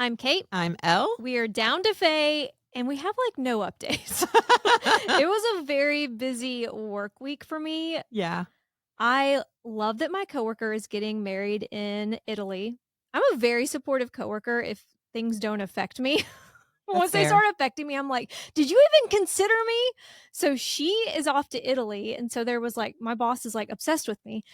I'm Kate. I'm Elle. We are down to Faye, and we have like no updates. It was a very busy work week for me. Yeah. I love that my coworker is getting married in Italy. I'm a very supportive coworker if things don't affect me. That's Once they fair. start affecting me, I'm like, did you even consider me? So she is off to Italy. And so there was like, my boss is like obsessed with me.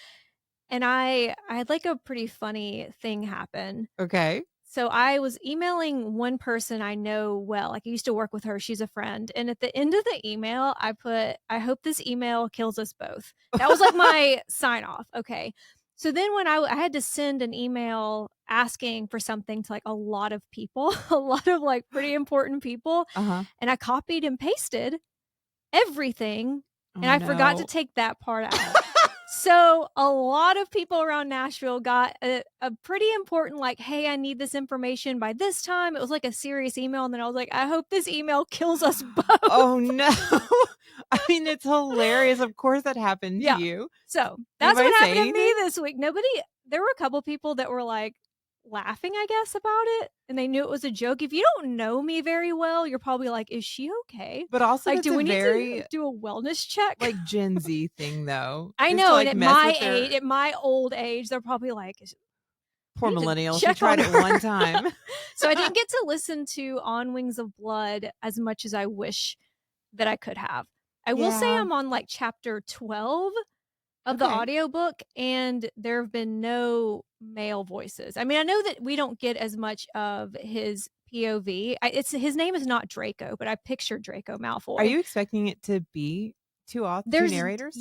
And I had like a pretty funny thing happen. Okay. So I was emailing one person I know well. Like I used to work with her. She's a friend. And at the end of the email, I put, I hope this email kills us both. That was like my sign off. Okay. So then when I had to send an email asking for something to like a lot of people, a lot of like pretty important people, Uh-huh. and I copied and pasted everything, and Oh, I forgot to no. take that part out. So a lot of people around Nashville got a pretty important, like, hey, I need this information by this time. It was like a serious email. And then I was like, I hope this email kills us both. Oh, no. I mean, it's hilarious. Of course that happened to Yeah. you. So that's Anybody what say happened to me anything? this week. There were a couple people that were like laughing, I guess, about it. And they knew it was a joke. If you don't know me very well, you're probably like, is she okay? But also Like, that's do a we need to very, do a wellness check? like, Gen Z thing, though. I Is to, know. And like, at mess my with age, their at my old age, they're probably like, poor we need to millennial. She check on tried it her. one time. So I didn't get to listen to On Wings of Blood as much as I wish that I could have. I will say Yeah. I'm on like chapter 12 of the Okay. audiobook, and there have been no male voices. I mean, I know that we don't get as much of his POV. It's his name is not Draco, but I picture Draco Are Malfoy. you expecting it to be two narrators?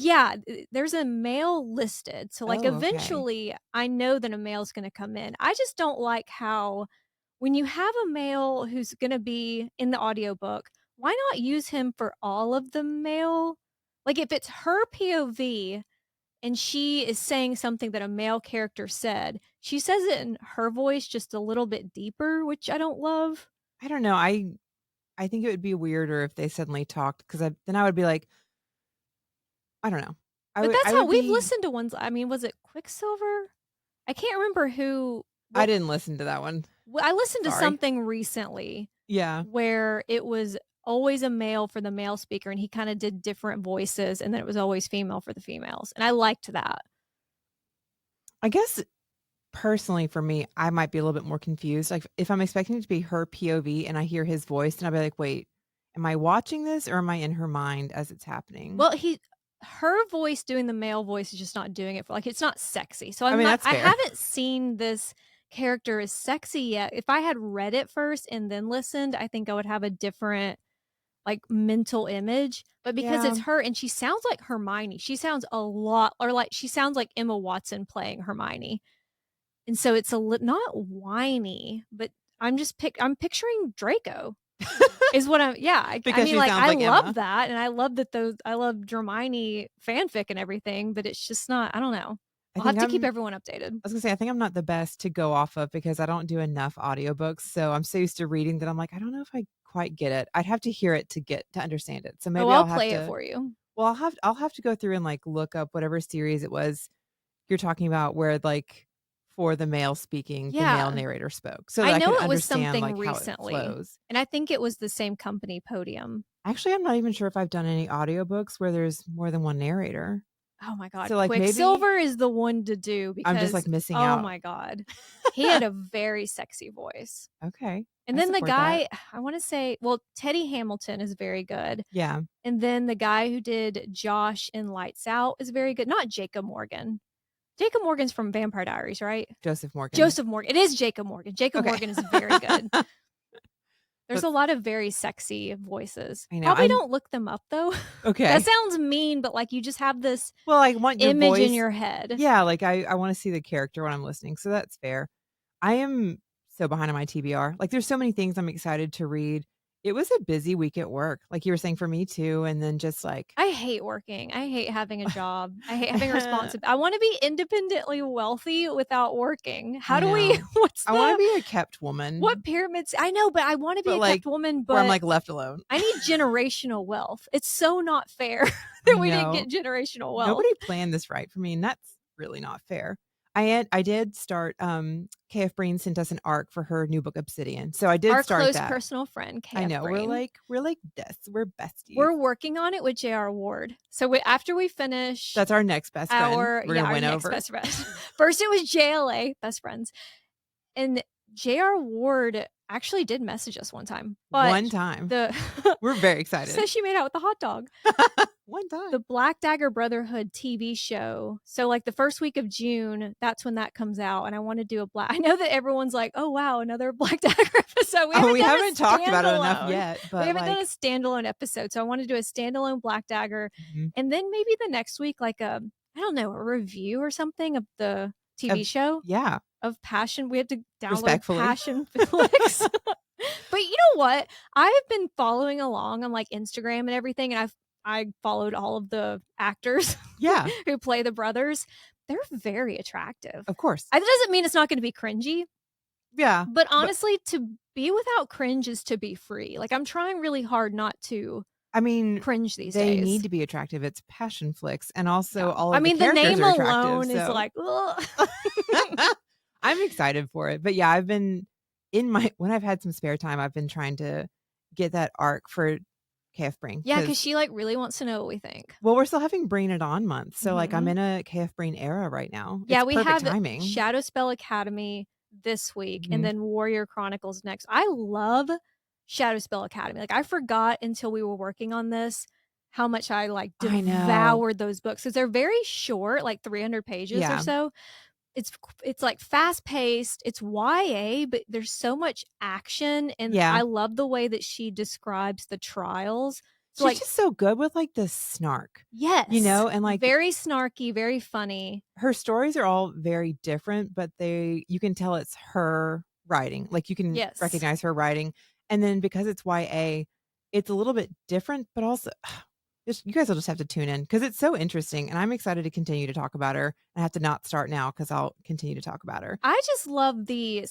There's a male listed. So like Oh, okay. eventually I know that a male's going to come in. I just don't like how when you have a male who's going to be in the audiobook, why not use him for all of the male? Like if it's her POV and she is saying something that a male character said, she says it in her voice just a little bit deeper, which I don't love. I don't know. I think it would be weirder if they suddenly talked because then I would be like, I don't know. But I that's how would we've be. listened to ones. I mean, was it Quicksilver? I can't remember who. I What didn't listen to that one. I listened to Sorry. something recently Yeah. where it was always a male for the male speaker, and he kind of did different voices, and then it was always female for the females. And I liked that. I guess personally for me, I might be a little bit more confused. Like if I'm expecting it to be her POV and I hear his voice, then I'll be like, wait, am I watching this or am I in her mind as it's happening? Well, her voice doing the male voice is just not doing it for like it's not sexy. So I mean, that's I fair. haven't seen this character as sexy yet. If I had read it first and then listened, I think I would have a different like mental image, but because Yeah. it's her and she sounds like Hermione, she sounds a lot, or like she sounds like Emma Watson playing Hermione. And so it's not whiny, but I'm picturing Draco is what I'm, yeah. I Because mean, she like, sounds I like love Emma. that. And I love that I love Hermione fanfic and everything, but it's just not, I don't know. I I'll have think to keep I'm everyone updated. I was gonna say, I think I'm not the best to go off of because I don't do enough audiobooks. So I'm so used to reading that I'm like, I don't know if I quite get it. I'd have to hear it to get to understand it. So Oh, maybe I'll I'll have play it to for you. well, I'll have to go through and like look up whatever series it was you're talking about where like for the male speaking, the male Yeah. narrator spoke so that I I know could it was understand something like how it recently, flows. and I think it was the same company, Podium. Actually, I'm not even sure if I've done any audiobooks where there's more than one narrator. Oh my god, So like maybe Quicksilver is the one to do I'm just because, like missing oh out. my god, he had a very sexy voice. Okay. And I then the support that. guy, I wanna say, well, Teddy Hamilton is very good, Yeah. and then the guy who did Josh in Lights Out is very good. Not Jacob Morgan. Jacob Morgan's from Vampire Diaries, right? Joseph Morgan. Joseph Morgan. It is Jacob Morgan. Jacob Okay. Morgan is very good. There's a That's lot of very sexy voices. I know. Probably don't look them up though. That Okay. sounds mean, but like you just have this Well, I want your image in voice. your head. Yeah, like I wanna see the character when I'm listening, so that's fair. I am so behind on my TBR. Like, there's so many things I'm excited to read. It was a busy week at work, like you were saying for me too, and then just like I hate working. I hate having a job. I hate having I wanna be independently wealthy without working. How I do we know. what's I wanna the be a kept what woman, pyramids I know, but I wanna be but, a like, kept woman, where I'm, but like, left alone. I need generational wealth. It's so not fair I that we didn't know. get generational wealth. Nobody planned this right for me, and that's really not fair. I did start, KF Brean sent us an arc for her new book, Obsidian, so I did Our start close that. personal friend, I KF know, Brain. we're like this, we're besties. We're working on it with J.R. Ward. So after we finish That's our next best friend we're gonna our win next over. best friend. First it was JLA, best friends. And J.R. Ward actually did message us one time, but One time. the We're very she excited. says she made out with the hot dog. One The time. Black Dagger Brotherhood TV show. So like the first week of June, that's when that comes out. And I want to do a black. I know that everyone's like, oh wow, another Black Dagger episode. We Oh, haven't we done haven't a talked about it enough standalone. yet, We but, haven't done a like standalone episode. So I want to do a standalone Black Dagger. Mhm. And then maybe the next week, like I don't know, a review or something of the TV show Yeah, of Passion. We had to download respectfully. Passion Flix. But you know what? I have been following along on like Instagram and everything, and I followed all of the actors Yeah, who play the brothers. They're very attractive. of course. That doesn't mean it's not going to be cringy, Yeah, but but honestly, to be without cringe is to be free. Like I'm trying really hard not to I mean, cringe these they need days. to be attractive. It's passion flicks, and also Yeah. all I of the mean, the characters name are attractive, alone is so like, ugh. I'm excited for it. But yeah, I've been in my when I've had some spare time, I've been trying to get that arc for KF Brain Yeah, because because she like really wants to know what we think. well, we're still having Bring It On month, so like I'm Mhm. in a KF Brain era right now. Yeah, It's we perfect have timing. Shadow Spell Academy this week and Mhm. then Warrior Chronicles next. I love Shadow Spell Academy. Like I forgot until we were working on this how much I like I know. devoured those books because they're very short, like 300 pages or Yeah, so. It's it's like fast paced. It's YA, but there's so much action, and yeah. I love the way that she describes the trials. So She's like, just so good with like the snark, yes, and like very snarky, very funny. her stories are all very different, but you can tell it's her writing. Like you can Yes. recognize her writing. And then because it's YA, it's a little bit different, but also just you guys will just have to tune in because it's so interesting. And I'm excited to continue to talk about her. I have to not start now because I'll continue to talk about her. I just love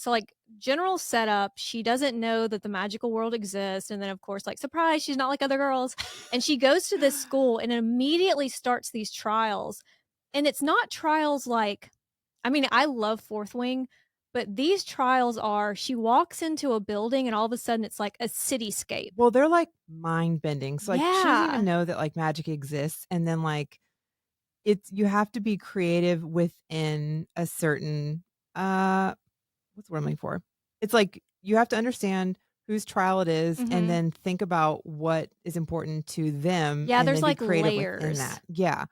like general setup. She doesn't know that the magical world exists. And then, of course, like, surprise, she's not like other girls. And she goes to this school and immediately starts these trials. And it's not trials like, I mean, I love Fourth Wing, but these trials are she walks into a building and all of a sudden it's like a cityscape. Well, they're like mind bending. So like she doesn't even Yeah. know that like magic exists. And then like it's you have to be creative within a certain what's the word I'm looking for? It's like you have to understand whose trial it is and Hmm. then think about what is important to them Yeah. and There's then be like creative within layers. that. Yeah.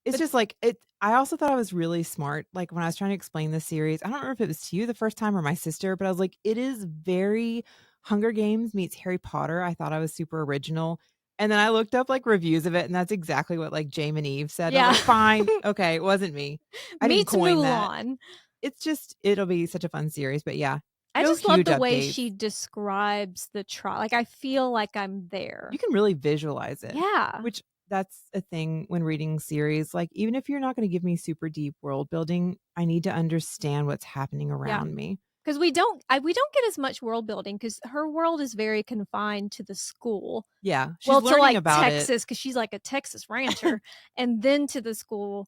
It's But just like I also thought I was really smart. Like when I was trying to explain the series, I don't remember if it was to you the first time or my sister, but I was like, it is very Hunger Games meets Harry Potter. I thought I was super original. And then I looked up like reviews of it, and that's exactly what like James and Eve said. And I was yeah. like, fine, okay, it wasn't me. I didn't Meets coin that. Mulan. It's just it'll be such a fun series, but yeah, I no just love huge the way updates. she describes the trial. Like, I feel like I'm You there. can really visualize it, Yeah. which that's a thing when reading series. Like, even if you're not gonna give me super deep world building, I need to understand what's happening Yeah. around me. Because we don't get as much world building because her world is very confined to the school. Yeah, she's Well, to, learning like, about it. Texas because she's, like, a Texas rancher, and then to the school,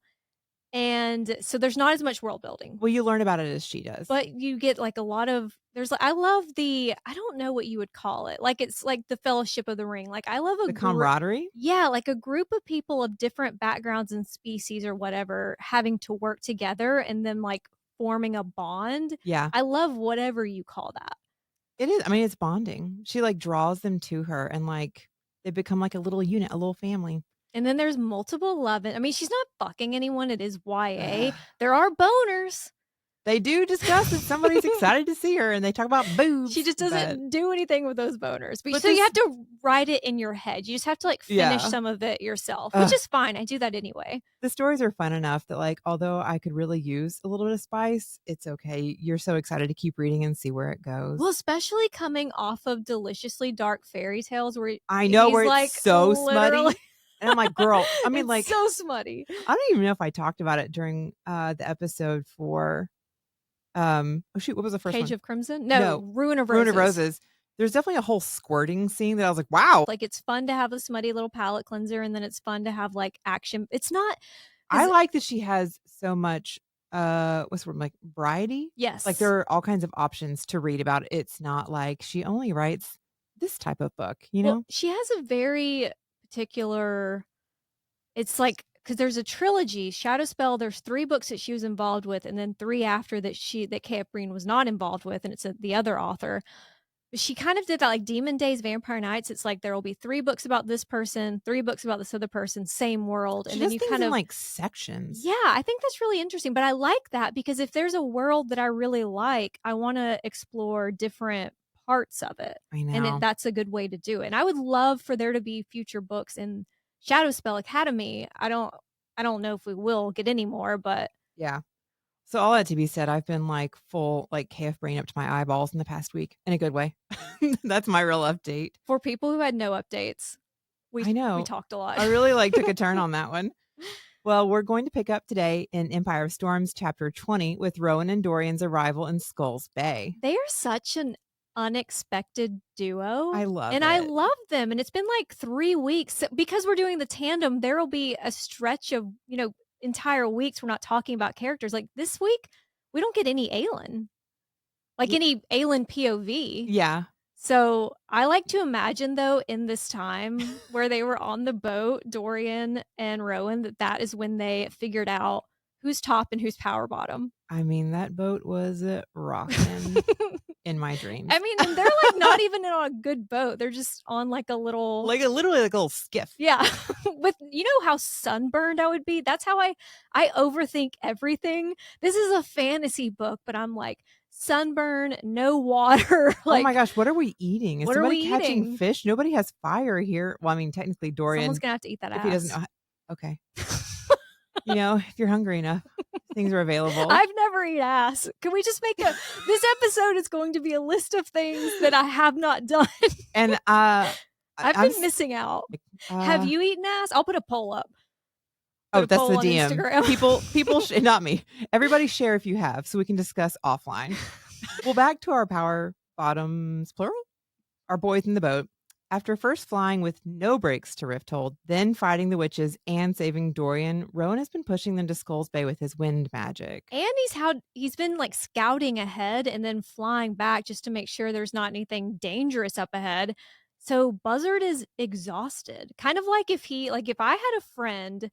and so there's not as much world building. Well, you learn about it as she does. But you get, like, a lot of I love I don't know what you would call it, like, it's like the Fellowship of the Ring, like, I love a The group. camaraderie? Yeah, like a group of people of different backgrounds and species or whatever having to work together and then, like, forming a bond. Yeah. I love whatever you call that. It is I mean, it's bonding. She, like, draws them to her and, like, they become like a little unit, a little family. And then there's multiple I mean, she's not fucking anyone, it is YA. There are boners. They do discuss that somebody's excited to see her, and they talk about She boobs, just doesn't do anything with those boners. But but so you this have to write it in your head. You just have to, like, finish yeah. some of it yourself, which Ugh. is fine. I do that anyway. The stories are fun enough that, like, although I could really use a little bit of spice, it's okay. You're so excited to keep reading and see where it goes. Well, especially coming off of deliciously dark fairy tales where I know he's, where it's like, so literally smutty, and I'm like, "Girl," I mean, it's like, so smutty. I don't even know if I talked about it during, the episode for, oh shoot, what was the first Cage one? of Crimson? No, No, Ruin of Ruin of Roses. Roses. There's definitely a whole squirting scene that I was like, "Wow." Like, it's fun to have a smutty little palate cleanser, and then it's fun to have, like, action. It's not I 'cause like that she has so much what's the word, like, variety? Like, Yes. there are all kinds of options to read about it. It's not like she only writes this type of book, you Well, know? she has a very particular it's like because there's a trilogy, Shadowspell, there's 3 books that she was involved with, and then 3 after that K.F. Breene was not involved with, and it's the other author. But she kind of did that, like Demon Days, Vampire Nights, it's like there will be 3 books about this person, 3 books about this other person, same world, She and then does you things kind in, of like, sections. yeah, I think that's really interesting, but I like that because if there's a world that I really like, I wanna explore different parts of it, I and know. that's a good way to do it, and I would love for there to be future books in Shadowspell Academy. I don't know if we will get any more, but Yeah. So all that to be said, I've been, like, full, like, KF brain up to my eyeballs in the past week, in a good way. That's my real update. for people who had no updates, I we know. talked a lot. I really, like, took a turn on that one. Well, we're going to pick up today in Empire of Storms, chapter 20, with Rowan and Dorian's arrival in Skulls Bay. They are such an unexpected duo, I love and I it. love them, and it's been, like, 3 weeks. Because we're doing the tandem, there'll be a stretch of, entire weeks we're not talking about characters. Like, this week, we don't get any Aelin, like, Ye any Aelin POV. Yeah. So, I like to imagine, though, in this time where they were on the boat, Dorian and Rowan, that is when they figured out who's top and who's power bottom. I mean, that boat was, rocking in my I dreams. mean, and they're, like, not even on a good boat, they're just on, like, a little Like, literally like a little skiff. yeah, with how sunburned I would be? That's how I overthink everything. This is a fantasy book, but I'm like, sunburn, no water, Oh my like, gosh, what are we eating? Is what are somebody we catching eating? fish? Nobody has fire here. Well, I mean, technically Someone's Dorian, gonna have to eat that if he doesn't know ass. okay. If you're hungry enough, things are available. I've never eat ass. Can we just make a this episode is going to be a list of things that I have not done. And, I've I'm been missing out. like, Have you eaten ass? I'll put a poll up. Put oh, a that's poll the on DM. Instagram. People not me. Everybody share if you have, so we can discuss offline. Well, back to our power bottoms, plural? Our boys in the boat. After first flying with no breaks to Rifthold, then fighting the witches and saving Dorian, Rowan has been pushing them to Skulls Bay with his wind magic. And he's been, like, scouting ahead and then flying back just to make sure there's not anything dangerous up ahead. So Buzzard is exhausted. Kind of like if I had a friend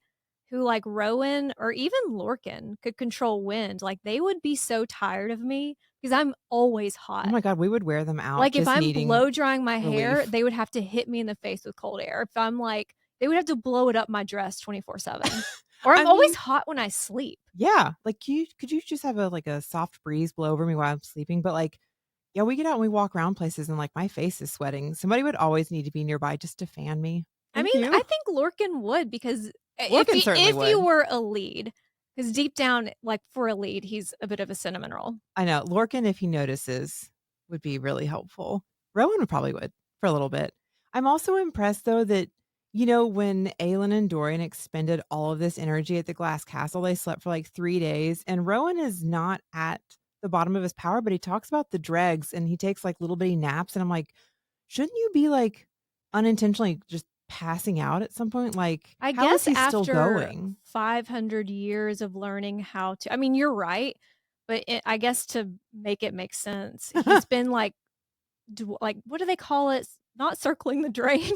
who, like Rowan or even Lorcan could control wind, like, they would be so tired of me because I'm always Oh hot. my god, we would wear them out Like, if just I'm needing blow drying my hair, relief. they would have to hit me in the face with cold air. If I'm, like they would have to blow it up my dress 24/7. Or I I'm always mean, hot when I sleep. yeah, like, could you just have a soft breeze blow over me while I'm sleeping? But, like, yeah, we get out and we walk around places and, like, my face is sweating. Somebody would always need to be nearby just to fan me. I Thank mean, I you. think Lorcan would because Lorcan certainly if you would. were a lead, because deep down, like, for a lead, he's a bit of a cinnamon roll. I know. Lorcan, if he notices, would be really helpful. Rowan would probably would for a little bit. I'm also impressed though that, when Aelin and Dorian expended all of this energy at the Glass Castle, they slept for like 3 days. And Rowan is not at the bottom of his power, but he talks about the dregs and he takes like little bitty naps. And I'm like, shouldn't you be like unintentionally just passing out at some point? Like, I how is guess he still after going? 500 years of learning how to I mean, you're right, but I guess to make it make sense, he's been, like, what do they call it? Not circling the drain.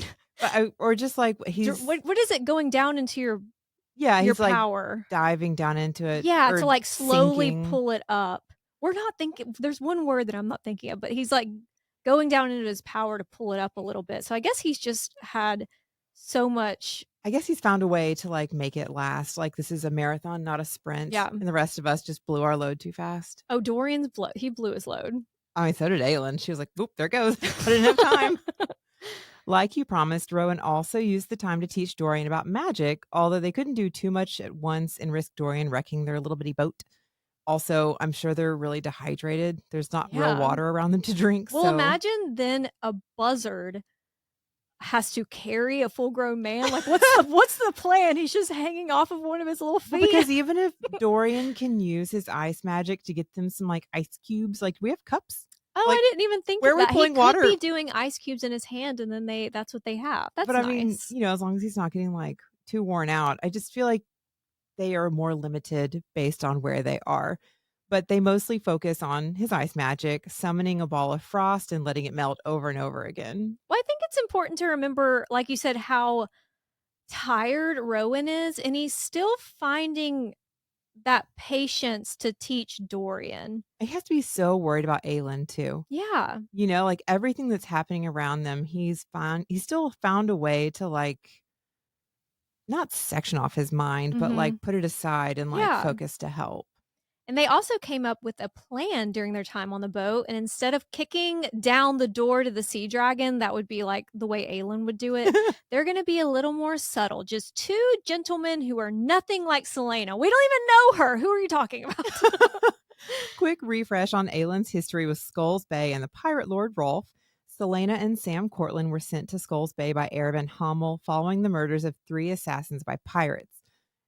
Or just like What is it going down into yeah, your he's like power? diving down into it Yeah, to, or like, slowly sinking. pull it up. We're not thinking there's one word that I'm not thinking of, but he's, like, going down into his power to pull it up a little bit. So I guess he's just had so much I guess he's found a way to, like, make it last, like, this is a marathon, not a sprint, yeah. and the rest of us just blew our load too fast. Oh, he blew his load. I mean, so did Aelin. She was like, "Oop, there it goes. I didn't have time." Like you promised, Rowan also used the time to teach Dorian about magic, although they couldn't do too much at once and risk Dorian wrecking their little bitty boat. Also, I'm sure they're really dehydrated. There's not real Yeah. water around them to drink, Well, so imagine then a buzzard has to carry a full-grown man. Like, what's the plan? He's just hanging off of one of his little well, feet. because even if Dorian can use his ice magic to get them some, like, ice cubes, like, do we have cups? Oh, Like, I didn't even think where of are we that. He pulling could water? be doing ice cubes in his hand, and then that's what they have. But That's I mean, nice. as long as he's not getting, like, too worn out, I just feel like they are more limited based on where they are. But they mostly focus on his ice magic, summoning a ball of frost and letting it melt over and over again. Well, I think it's important to remember, like you said, how tired Rowan is, and he's still finding that patience to teach Dorian. He has to be so worried about Aelin too. Yeah. You know, like everything that's happening around them, he's still found a way to like not section off his mind, but Mhm. like put it aside and like Yeah. focus to help. And they also came up with a plan during their time on the boat, and instead of kicking down the door to the sea dragon, that would be like the way Aelin would do it, they're gonna be a little more subtle. Just 2 gentlemen who are nothing like Selena. We don't even know her. Who are you talking about? Quick refresh on Aelin's history with Skulls Bay and the pirate lord Rolf. Selena and Sam Cortland were sent to Skulls Bay by Arabin Hommel following the murders of 3 assassins by pirates.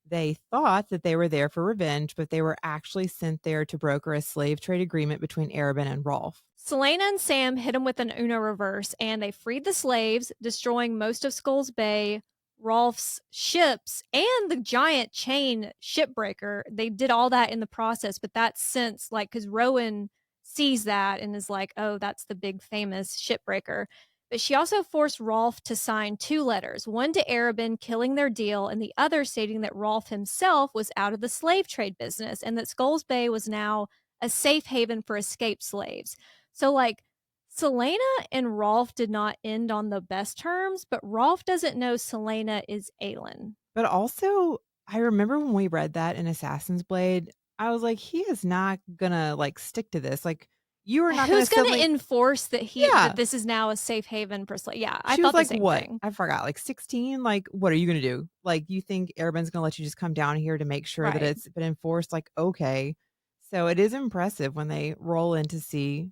They thought that they were there for revenge, but they were actually sent there to broker a slave trade agreement between Arabin and Rolf. Selena and Sam hit him with an Uno reverse, and they freed the slaves, destroying most of Skulls Bay, Rolf's ships, and the giant chain shipbreaker. They did all that in the process, but that's since, like, because Rowan sees that and is like, oh, that's the big famous shipbreaker. But she also forced Rolf to sign 2 letters, one to Arabin killing their deal, and the other stating that Rolf himself was out of the slave trade business and that Skulls Bay was now a safe haven for escaped slaves. So, like, Selena and Rolf did not end on the best terms, but Rolf doesn't know Selena is Aelin. But also, I remember when we read that in Assassin's Blade, I was like, he is not gonna like stick to this. Like, you are not gonna Who's going to suddenly, enforce that yeah. this is now a safe haven for Yeah, I She was thought the like, same what? thing. I forgot, like 16? Like, what are you gonna do? Like, you think Airbend's gonna let you just come down here to make sure that Right. it's been enforced? Like, okay. So it is impressive when they roll in to see,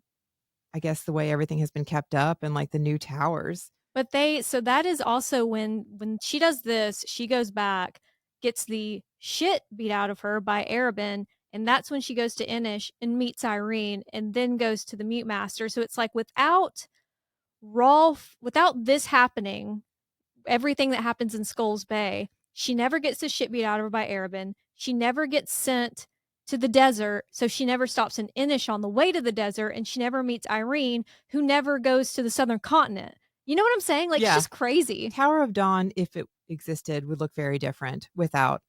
I guess, the way everything has been kept up and like the new towers. But that is also when she does this, she goes back, gets the shit beat out of her by Arabin, and that's when she goes to Inish and meets Irene and then goes to the Mute Master. So it's like without this happening, everything that happens in Skulls Bay, she never gets the shit beat out of her by Arabin. She never gets sent to the desert, so she never stops in Inish on the way to the desert, and she never meets Irene, who never goes to the southern continent. You know what I'm saying? Like, it's Yeah. just crazy. Tower of Dawn, if it existed, would look very different without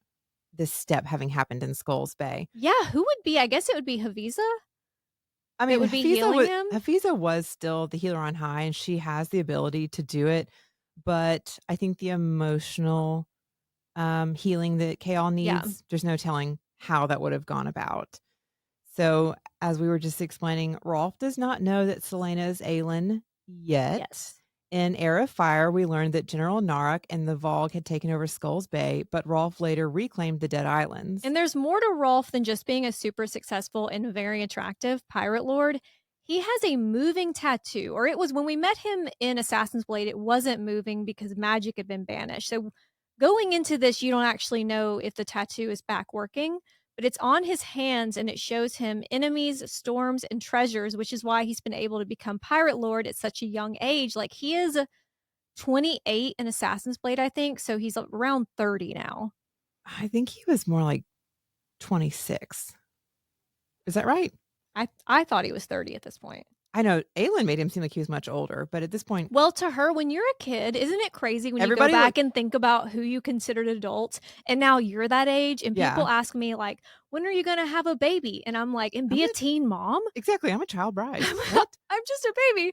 this step having happened in Skulls Bay. Yeah, who would be? I guess it would be Haviza I that mean, would be healing him. Hafiza was still the healer on high, and she has the ability to do it, but I think the emotional, healing that Kaol Yeah. needs, there's no telling how that would have gone about. So, as we were just explaining, Rolf does not know that Selena is Aelin yet. Yes. In Era of Fire, we learned that General Narok and the Vogue had taken over Skulls Bay, but Rolf later reclaimed the Dead Islands. And there's more to Rolf than just being a super successful and very attractive pirate lord. He has a moving tattoo, or it was when we met him in Assassin's Blade, it wasn't moving because magic had been banished. So going into this, you don't actually know if the tattoo is back working, but it's on his hands and it shows him enemies, storms, and treasures, which is why he's been able to become pirate lord at such a young age. Like, he is 28 in Assassin's Blade, I think, so he's around 30 now. I think he was more like 26. Is that right? I thought he was 30 at this point. I know Aelin made him seem like he was much older, but at this point, Well, to her, when you're a kid, isn't it crazy when you go everybody look back and think about who you considered adults and now you're that age and yeah. people ask me like, "When are you going to have a baby?" And I'm like, "And I'm be a a teen mom?" exactly, I'm a child bride. What? I'm just a baby.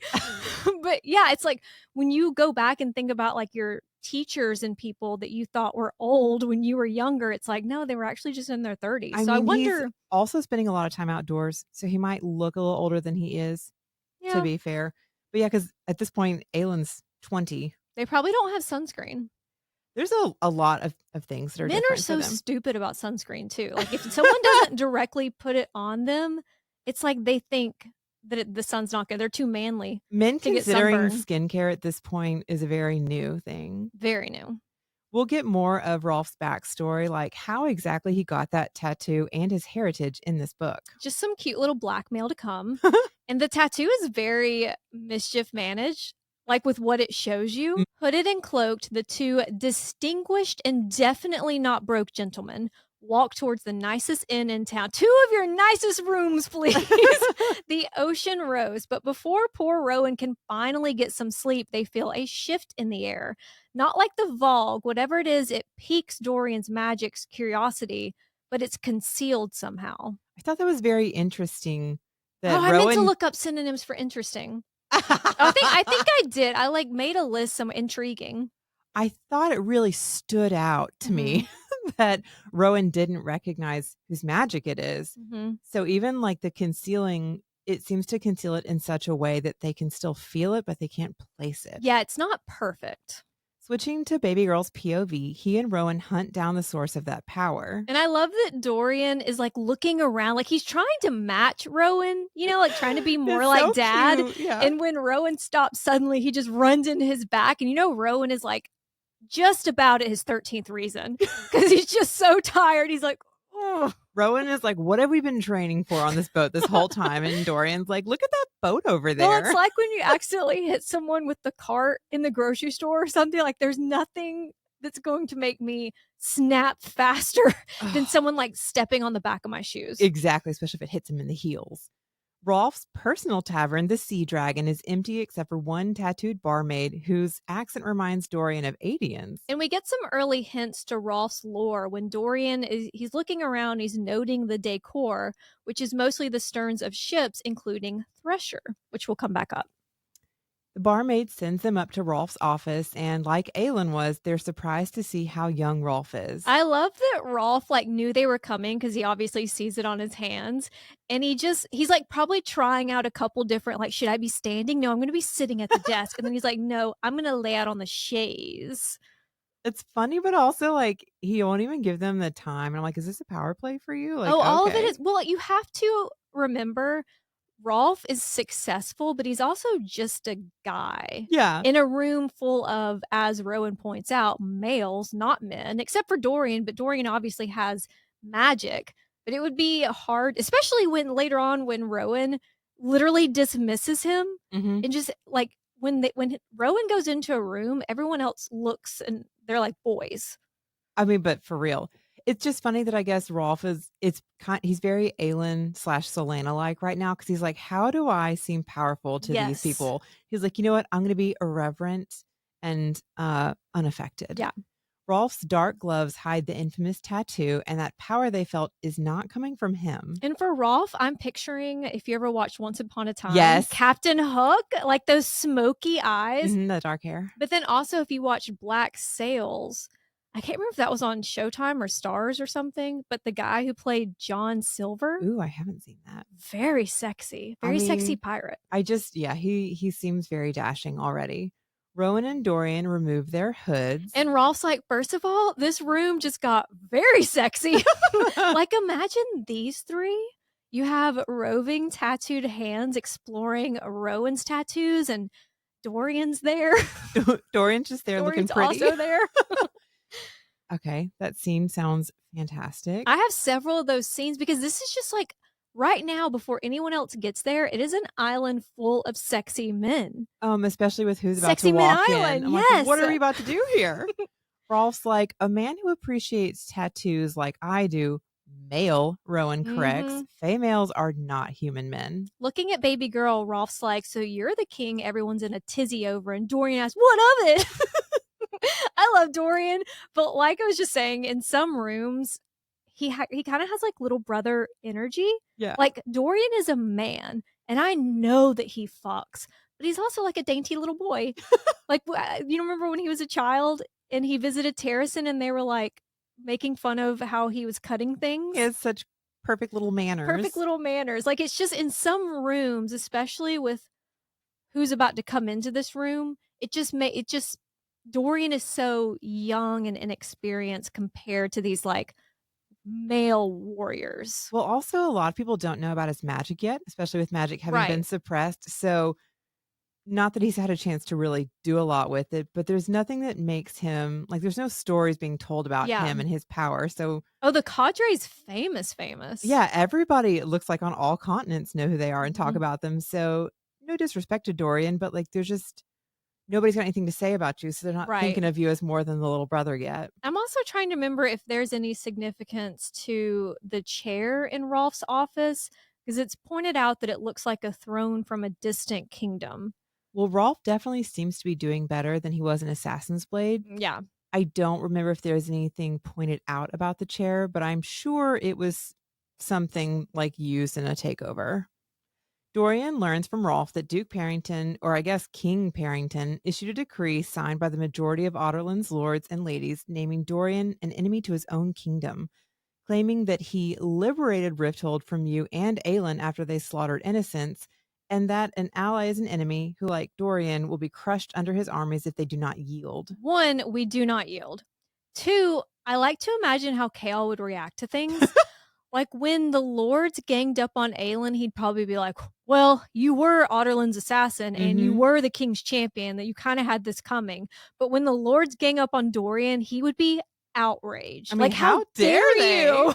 But yeah, it's like when you go back and think about like your teachers and people that you thought were old when you were younger, it's like, no, they were actually just in their 30s. I So I mean, he's wonder, also spending a lot of time outdoors, so he might look a little older than he is, to yeah, be fair. But yeah, because at this point, Aelin's 20. they probably don't have sunscreen. There's a lot of things that are Men are different for so them. stupid about sunscreen too. Like, if someone doesn't directly put it on them, it's like they think that the sun's not good. They're too manly Men to get considering sunburn. skincare at this point is a very new thing. Very new. We'll get more of Rolf's backstory, like how exactly he got that tattoo and his heritage in this book. Just some cute little blackmail to come. And the tattoo is very mischief managed. Like, with what it shows you, hooded and cloaked, the 2 distinguished and definitely not broke gentlemen Walk towards the nicest inn in town. 2 of your nicest rooms, please. The ocean rose, but before poor Rowan can finally get some sleep, they feel a shift in the air. Not like the Vogue, whatever it is, it piques Dorian's magic's curiosity, but it's concealed somehow. I thought that was very interesting Oh, that I meant to Rowan look up synonyms for interesting. I think I did. I, like, made a list, some intriguing. I thought it really stood out to Mhm, me that Rowan didn't recognize whose magic it is. mhm. So even like the concealing, it seems to conceal it in such a way that they can still feel it, but they can't place it. Yeah, it's not perfect. Switching to baby girl's POV, he and Rowan hunt down the source of that power. And I love that Dorian is, like, looking around, like, he's trying to match Rowan, like, trying to be more It's like so dad, cute. Yeah. and when Rowan stops suddenly, he just runs into his back, and Rowan is, like, just about at his 13th reason because he's just so tired, he's like, "Ugh." Rowan is like, "What have we been training for on this boat this whole time?" And Dorian's like, "Look at that boat over Well, it's there." like when you accidentally hit someone with the cart in the grocery store or something, like, there's nothing that's going to make me snap faster than someone, like, stepping on the back of my shoes. Exactly, especially if it hits him in the heels. Rolf's personal tavern, the Sea Dragon, is empty except for one tattooed barmaid whose accent reminds Dorian of Adian's. And we get some early hints to Rolf's lore when Dorian he's looking around, he's noting the decor, which is mostly the sterns of ships, including Thresher, which will come back up. The barmaid sends them up to Rolf's office, and like Aelin was, they're surprised to see how young Rolf is. I love that Rolf like knew they were coming because he obviously sees it on his hands. And he's like probably trying out a couple different, like, should I be standing? No, I'm gonna be sitting at the desk. And then he's like, no, I'm gonna lay out on the chaise. It's funny, but also like he won't even give them the time. And I'm like, is this a power play for you? Like, Oh, all of it okay. is well, you have to remember Rolf is successful, but he's also just a guy Yeah. in a room full of, as Rowan points out, males, not men, except for Dorian, but Dorian obviously has magic. But it would be hard, especially when later on when Rowan literally dismisses him hmm and just like when Rowan goes into a room, everyone else looks and they're like boys. I mean, but for real, it's just funny that I guess Rolf is he's very Aelin slash Selena like right now because he's like, how do I seem powerful to these Yes. people? He's like, you know what? I'm going to be irreverent and unaffected. Yeah. Rolf's dark gloves hide the infamous tattoo, and that power they felt is not coming from him. And for Rolf, I'm picturing if you ever watched Once Upon a Time, Yes, Captain Hook, like those smoky eyes. the dark hair. But then also if you watch Black Sails, I can't remember if that was on Showtime or Stars or something, but the guy who played John Silver, Ooh, I haven't seen that. I very sexy mean, pirate. yeah, he seems very dashing already. Rowan and Dorian remove their hoods. And Rolf's like, first of all, this room just got very sexy. Like, imagine these three. You have roving tattooed hands exploring Rowan's tattoos, and Dorian's there. Dorian's just there looking Dorian's pretty. also there. Okay, that scene sounds fantastic. I have several of those scenes because this is just like right now, before anyone else gets there, it is an island full of sexy men. Especially with who's about to Sexy Men walk in. Island, I'm like, yes. what are we about to do here? Rolf's like, a man who appreciates tattoos like I do, male, Rowan corrects. Mhm. Females are not human men. Looking at baby girl, Rolf's like, so you're the king everyone's in a tizzy over. And Dorian asks, what of it? I love Dorian, but like I was just saying, in some rooms, he kind of has like little brother energy. Yeah. Like Dorian is a man, and I know that he fucks, but he's also like a dainty little boy. Like you remember when he was a child and he visited Terracin, and they were like making fun of how he was cutting He things. has such perfect little Perfect manners. little manners. Like it's just in some rooms, especially with who's about to come into this room, it just Dorian is so young and inexperienced compared to these like male warriors. Well, also a lot of people don't know about his magic yet, especially with magic having Right. been suppressed. So not that he's had a chance to really do a lot with it, but there's nothing that makes him like there's no stories being told about Yeah. him and his power. So Oh, the cadre's famous. yeah, everybody it looks like on all continents know who they are and talk Mhm. about them. So no disrespect to Dorian, but like there's just nobody's got anything to say about you, so they're not Right. thinking of you as more than the little brother yet. I'm also trying to remember if there's any significance to the chair in Rolf's office, because it's pointed out that it looks like a throne from a distant kingdom. Well, Rolf definitely seems to be doing better than he was in Assassin's Blade. Yeah. I don't remember if there's anything pointed out about the chair, but I'm sure it was something like used in a takeover. Dorian learns from Rolf that Duke Parrington, or I guess King Parrington, issued a decree signed by the majority of Otterland's lords and ladies, naming Dorian an enemy to his own kingdom, claiming that he liberated Rifthold from you and Aelin after they slaughtered innocents, and that an ally is an enemy who, like Dorian, will be crushed under his armies if they do not yield. One, we do not yield. Two, I like to imagine how Kale would react to things. Like when the lords ganged up on Aelin, he'd probably be like, "Well, you were Otterland's assassin and you Hmm. were the king's champion, that you kind of had this coming." But when the lords gang up on Dorian, he would be I outraged. mean, Like, how how dare dare they? you?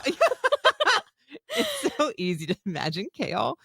It's so easy to imagine Kale.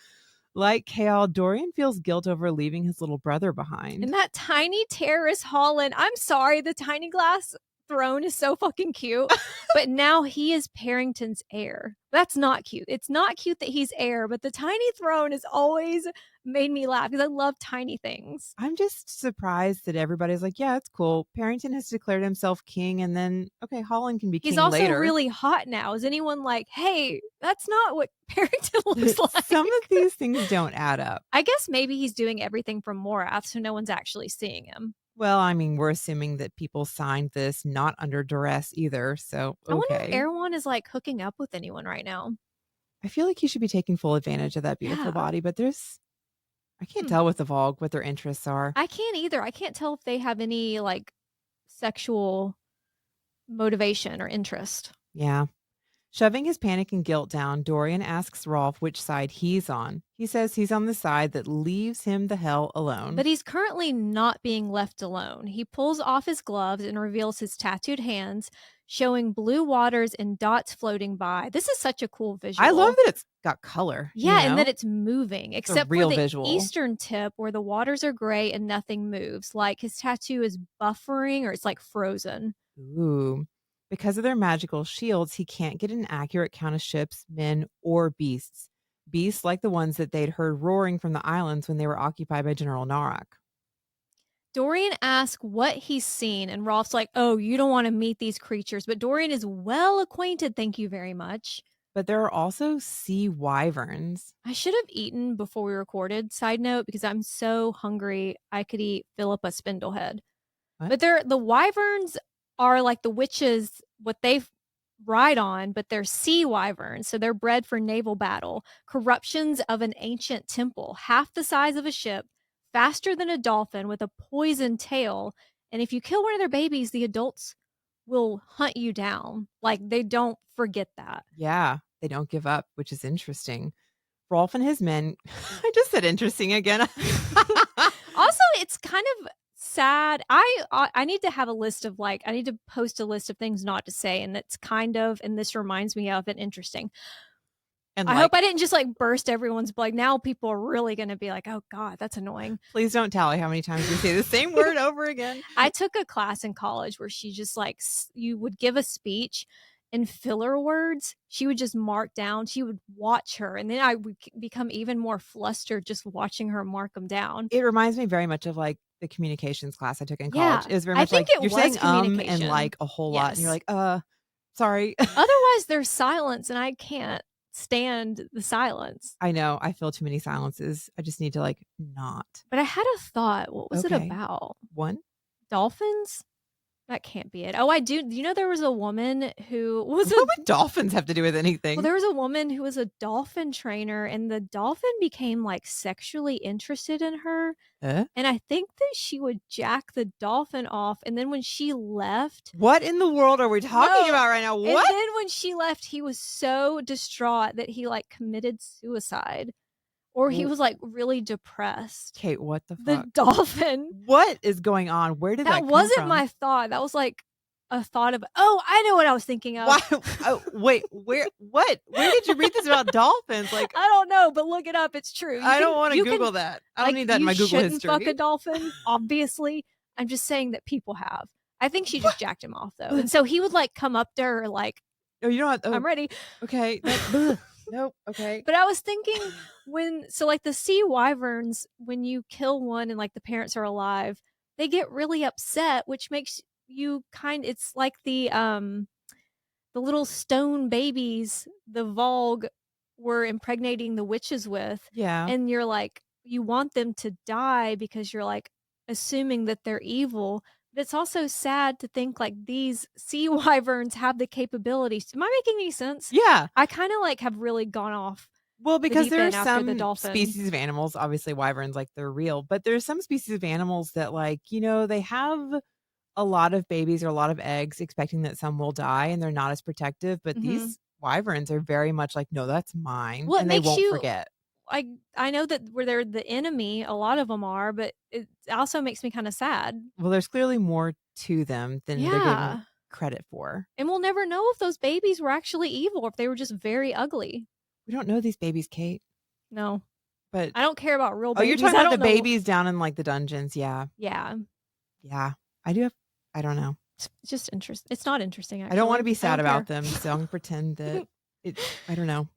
Like Kale, Dorian feels guilt over leaving his little brother And behind. that tiny terrace hall, and I'm sorry, the tiny glass throne is so fucking cute. But now he is Parrington's heir. That's not cute. It's not cute that he's heir, but the tiny throne has always made me laugh because I love tiny things. I'm just surprised that everybody's like, yeah, it's cool. Parrington has declared himself king, and then, okay, Holland can be He's king also later. really hot now. Is anyone like, hey, that's not what Parrington looks Some like? of these things don't add up. I guess maybe he's doing everything from Morath, so no one's actually seeing him. Well, I mean, we're assuming that people signed this not under duress either. So, I wonder if okay. Erewhon is like hooking up with anyone right now. I feel like he should be taking full advantage of that beautiful Yeah. body, but I can't Hmm. tell with the Vogue what their interests are. I can't either. I can't tell if they have any like sexual motivation or interest. Yeah. Shoving his panic and guilt down, Dorian asks Rolf which side he's on. He says he's on the side that leaves him the hell alone. But he's currently not being left alone. He pulls off his gloves and reveals his tattooed hands, showing blue waters and dots floating by. This is such a cool I love visual. that it's got color, Yeah, and that it's moving, It's a except for real the visual. eastern tip where the waters are gray and nothing moves. Like his tattoo is buffering or it's like frozen. Ooh. Because of their magical shields, he can't get an accurate count of ships, men, or beasts. Beasts like the ones that they'd heard roaring from the islands when they were occupied by General Narak. Dorian asks what he's seen, and Rolf's like, "Oh, you don't want to meet these creatures." But Dorian is well acquainted, thank you very much. But there are also sea wyverns. I should have eaten before we recorded, side note, because I'm so hungry I could eat Philippa Spindlehead. What? But the wyverns are like the witches, what they ride on, but they're sea wyverns. So they're bred for naval battle. Corruptions of an ancient temple, half the size of a ship, faster than a dolphin with a poison tail. And if you kill one of their babies, the adults will hunt you down. Like they don't forget that. Yeah, they don't give up, which is interesting. Rolf and his men, I just said interesting again. Also, it's kind of sad. I need to have a list of like I need to post a list of things not to say, and it's kind of and this reminds me of it interesting. And I like, hope I didn't just like burst everyone's like now people are really going to be like, "Oh god, that's annoying." please don't tally how many times we say the same word over again. I took a class in college where she just like you would give a speech and filler words she would just mark down. She would watch her and then I would become even more flustered just watching her mark them down. It reminds me very much of like the communications class I took in college. Yeah. It was very I much think like it you're was saying and communication. like a whole lot, and you're Yes. like, sorry. Otherwise, there's silence, and I can't stand the silence. I know. I feel too many silences. I just need to like not. But I had a thought. What was it Okay. about? One. Dolphins? That can't be it. Oh, I do. You know, there was a woman who was What would dolphins have to do with anything? well, there was a woman who was a dolphin trainer, and the dolphin became like sexually interested in her. Huh? And I think that she would jack the dolphin off. And then when she left, What in the world are we talking No. about right now? and What? then when she left, he was so distraught that he like committed suicide. Or he W- was, like, really depressed. Kate, what the The fuck? dolphin. What is going on? Where did that That come wasn't from? my thought. That was, like, a thought of oh, I know what I was thinking of. Why? Oh, wait. Where? What? Where did you read this about dolphins? Like, I don't know, but look it up. It's true. I don't want to you Google can that. I don't like, need that in you my Google shouldn't fuck history. a dolphin, obviously, I'm just saying that people have. I think she just jacked him off though, and so he would, like, come up to her like, Oh, you know what? Oh, "I'm ready." okay. That bleh. Nope. Okay. But I was thinking like, the sea wyverns, when you kill one and, like, the parents are alive, they get really upset, which makes you it's like the little stone babies the Vogue were impregnating the witches with, Yeah. and you're like, you want them to die because you're, like, assuming that they're evil, but it's also sad to think, like, these sea wyverns have the capabilities. Am I making any sense? Yeah. I kinda, like, have really gone off Well, the because deep there are end after the some dolphin. species of animals, obviously wyverns, like, they're real, but there's some species of animals that, like, they have a lot of babies or a lot of eggs expecting that some will die, and they're not as protective, but Mhm. these wyverns are very much like, "No, that's mine," Well, it and they makes won't you forget. I know that where they're the enemy, a lot of them are, but it also makes me kinda sad. Well, there's clearly more to them than they're given Yeah. credit for. And we'll never know if those babies were actually evil or if they were just very ugly. We don't know these babies, Kate, No. but I don't care about real oh, you're babies. talking I about the don't know. babies down in, like, the dungeons, yeah. Yeah. Yeah. I do have I don't know. It's just interesting. It's not interesting, I don't wanna actually. be I sad don't about care. them, so I'm gonna pretend that it I don't know.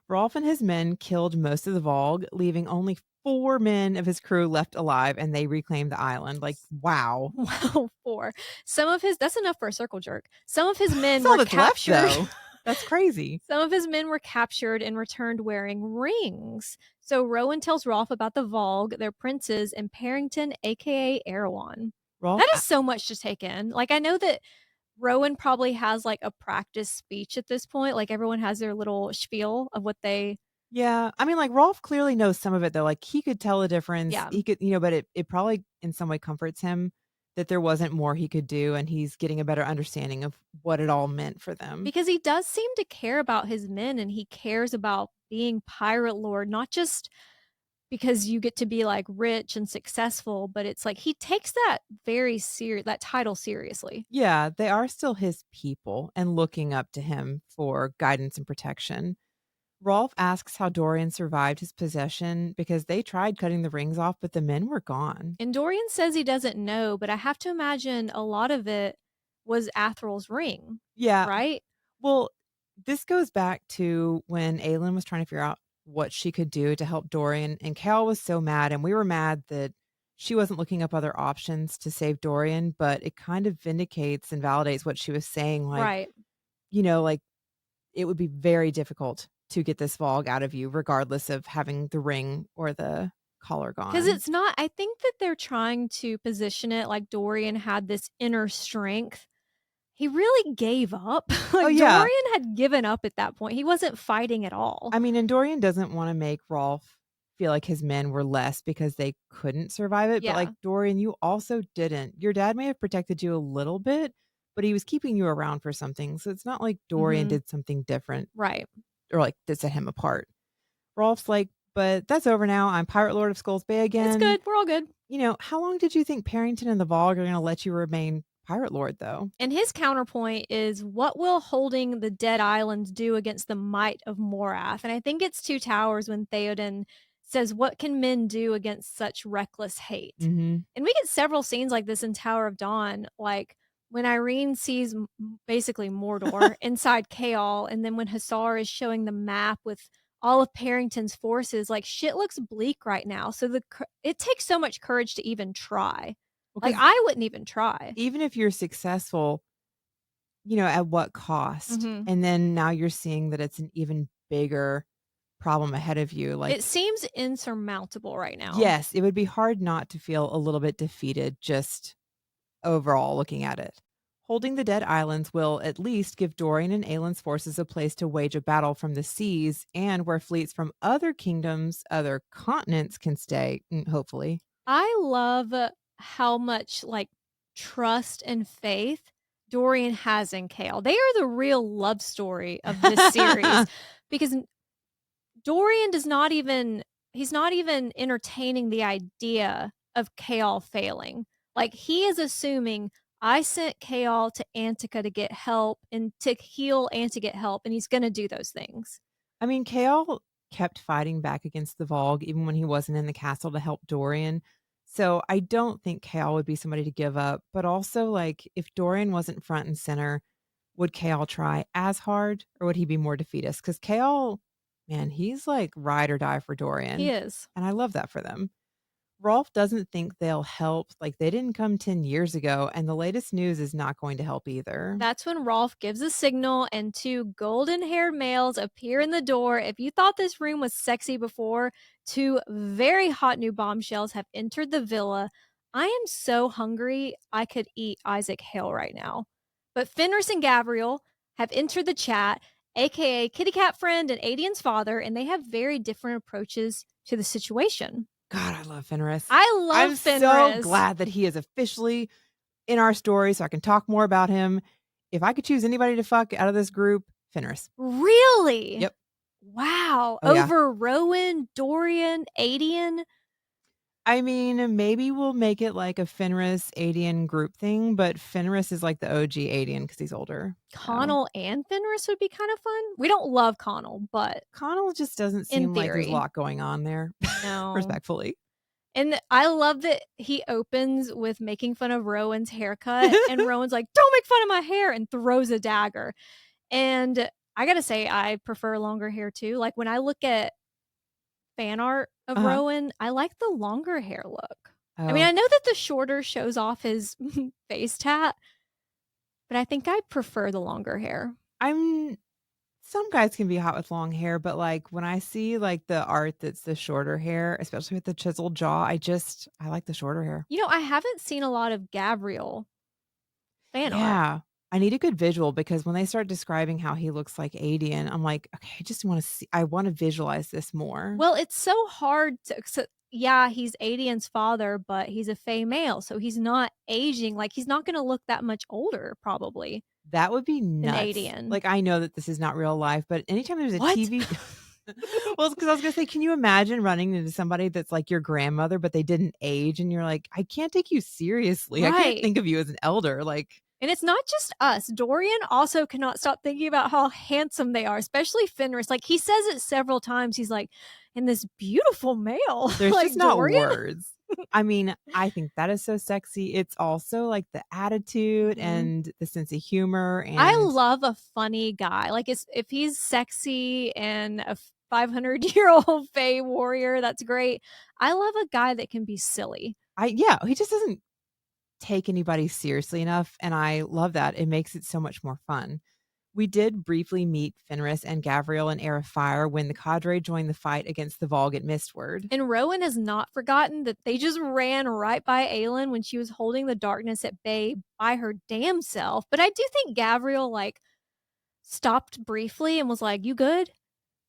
Rolf and his men killed most of the Vogue, leaving only 4 men of his crew left alive, and they reclaimed the island. Like, wow. Wow, 4. Some of his that's enough for a circle jerk. Some of his men That's all were that's left, captured. though. That's crazy. Some of his men were captured and returned wearing rings. So Rowan tells Rolf about the Vogue, their princes, and Parrington, aka Erewhon. Rolf That is so much to take in. Like, I know that Rowan probably has, like, a practice speech at this point, like, everyone has their little spiel of what they yeah, I mean, like, Rolf clearly knows some of it, though, like, he could tell a difference, yeah, he could but it probably in some way comforts him that there wasn't more he could do, and he's getting a better understanding of what it all meant for them. because he does seem to care about his men, and he cares about being pirate lord, not just because you get to be, like, rich and successful, but it's like he takes that title seriously. Yeah, they are still his people and looking up to him for guidance and protection. Rolf asks how Dorian survived his possession because they tried cutting the rings off, but the men were gone. And Dorian says he doesn't know, but I have to imagine a lot of it was Athrel's ring, Yeah, right? well, this goes back to when Aelin was trying to figure out what she could do to help Dorian, and Cal was so mad, and we were mad that she wasn't looking up other options to save Dorian, but it kind of vindicates and validates what she was saying, like, Right. like, it would be very difficult to get this Vogue out of you regardless of having the ring or the collar 'Cause gone. it's not I think that they're trying to position it like Dorian had this inner strength. He really gave up. Oh, Like, yeah. Dorian had given up at that point. He wasn't fighting at all. I mean, and Dorian doesn't wanna make Rolf feel like his men were less because they couldn't survive it, but, like, Yeah. Dorian, you also didn't. Your dad may have protected you a little bit, but he was keeping you around for something, so it's not like Dorian Mhm. did something different Right. or, like, that set him apart. Rolf's like, "But that's over now. I'm Pirate Lord of Skull's Bay It's again." good. We're all good. How long did you think Parrington and the Vogue are gonna let you remain Pirate Lord, though? And his counterpoint is, "What will holding the Dead Islands do against the might of Morath?" And I think it's Two Towers when Theoden says, "What can men do against such reckless hate?" Mhm. And we get several scenes like this in Tower of Dawn, like when Irene sees basically Mordor inside Chaol, and then when Hussar is showing the map with all of Parrington's forces, like shit looks bleak right now. So it takes so much courage to even try. Like Because I wouldn't even try. even if you're successful, at what cost? Mhm. And then now you're seeing that it's an even bigger problem ahead of you, It like, seems insurmountable right now. yes, it would be hard not to feel a little bit defeated just overall looking at it. Holding the Dead Islands will at least give Dorian and Aelin's forces a place to wage a battle from the seas and where fleets from other kingdoms, other continents can stay, hopefully. I love how much like trust and faith Dorian has in Kale. They are the real love story of this series because Dorian does not even he's not even entertaining the idea of Chaol failing. Like he is assuming I sent Chaol to Antica to get help and to heal and to get help, and he's gonna do those things. I mean, Chaol kept fighting back against the Vogue even when he wasn't in the castle to help Dorian. So I don't think Kale would be somebody to give up, but also like if Dorian wasn't front and center, would Kale try as hard or would he be more defeatist? Because Kale, man, he's like ride or die for He Dorian. is. And I love that for them. Rolf doesn't think they'll help. Like they didn't come 10 years ago, and the latest news is not going to help either. That's when Rolf gives a signal and two golden haired males appear in the door. If you thought this room was sexy before, two very hot new bombshells have entered the villa. I am so hungry, I could eat Isaac Hale right now. But Fenris and Gabriel have entered the chat, aka Kitty Cat Friend and Adian's father, and they have very different approaches to the situation. God, I love Fenris. I love I'm so Fenris. glad that he is officially in our story so I can talk more about him. If I could choose anybody to fuck out of this group, Fenris. Really? Yep. Wow. Oh, yeah. Over Rowan, Dorian, Adian, I mean, maybe we'll make it like a Fenris Adian group thing, but Fenris is like the OG Adian because he's older. So Connell, and Fenris would be kind of fun. We don't love Connell, but Connell just doesn't in seem like there's a theory, lot going on there, no. respectfully. And I love that he opens with making fun of Rowan's haircut, and Rowan's like, "Don't make fun of my hair," and throws a dagger. And I gotta say, I prefer longer hair too. Like when I look at fan art of Uh-huh. Rowan, I like the longer hair look. I mean, Oh, I know that the shorter shows off his face tat, but I think I prefer the longer hair. I'm some guys can be hot with long hair, but, like, when I see, like, the art that's the shorter hair, especially with the chiseled jaw, I like the shorter hair. You know, I haven't seen a lot of Gabriel fan art. Yeah. I need a good visual because when they start describing how he looks like Adian, I'm like, "Okay, I wanna visualize this more." Well, it's so hard to yeah, he's Adian's father, but he's a fey male, so he's not aging, like, he's not gonna look that much older probably That would be than nuts. Adian. Like, I know that this is not real life, but anytime there's a What? TV well, because I was gonna say, can you imagine running into somebody that's like your grandmother, but they didn't age, and you're like, "I can't take you seriously. I can't Right. think of you as an elder." Like, And it's not just us. Dorian also cannot stop thinking about how handsome they are, especially Fenris. Like, he says it several times. He's like, "And this beautiful male." there's just Like, not Dorian? words. I mean, I think that is so sexy. It's also, like, the attitude Mhm. and the sense of humor I and love a funny guy. Like, it's if he's sexy and a 500-year-old Fey warrior, that's great. I love a guy that can be silly. yeah, he just doesn't take anybody seriously enough, and I love that. It makes it so much more fun. We did briefly meet Fenris and Gavriel in Air of Fire when the cadre joined the fight against the Volg at Mistward. And Rowan has not forgotten that they just ran right by Aelin when she was holding the darkness at bay by her damn self. But I do think Gavriel, like, stopped briefly and was like, "You good?"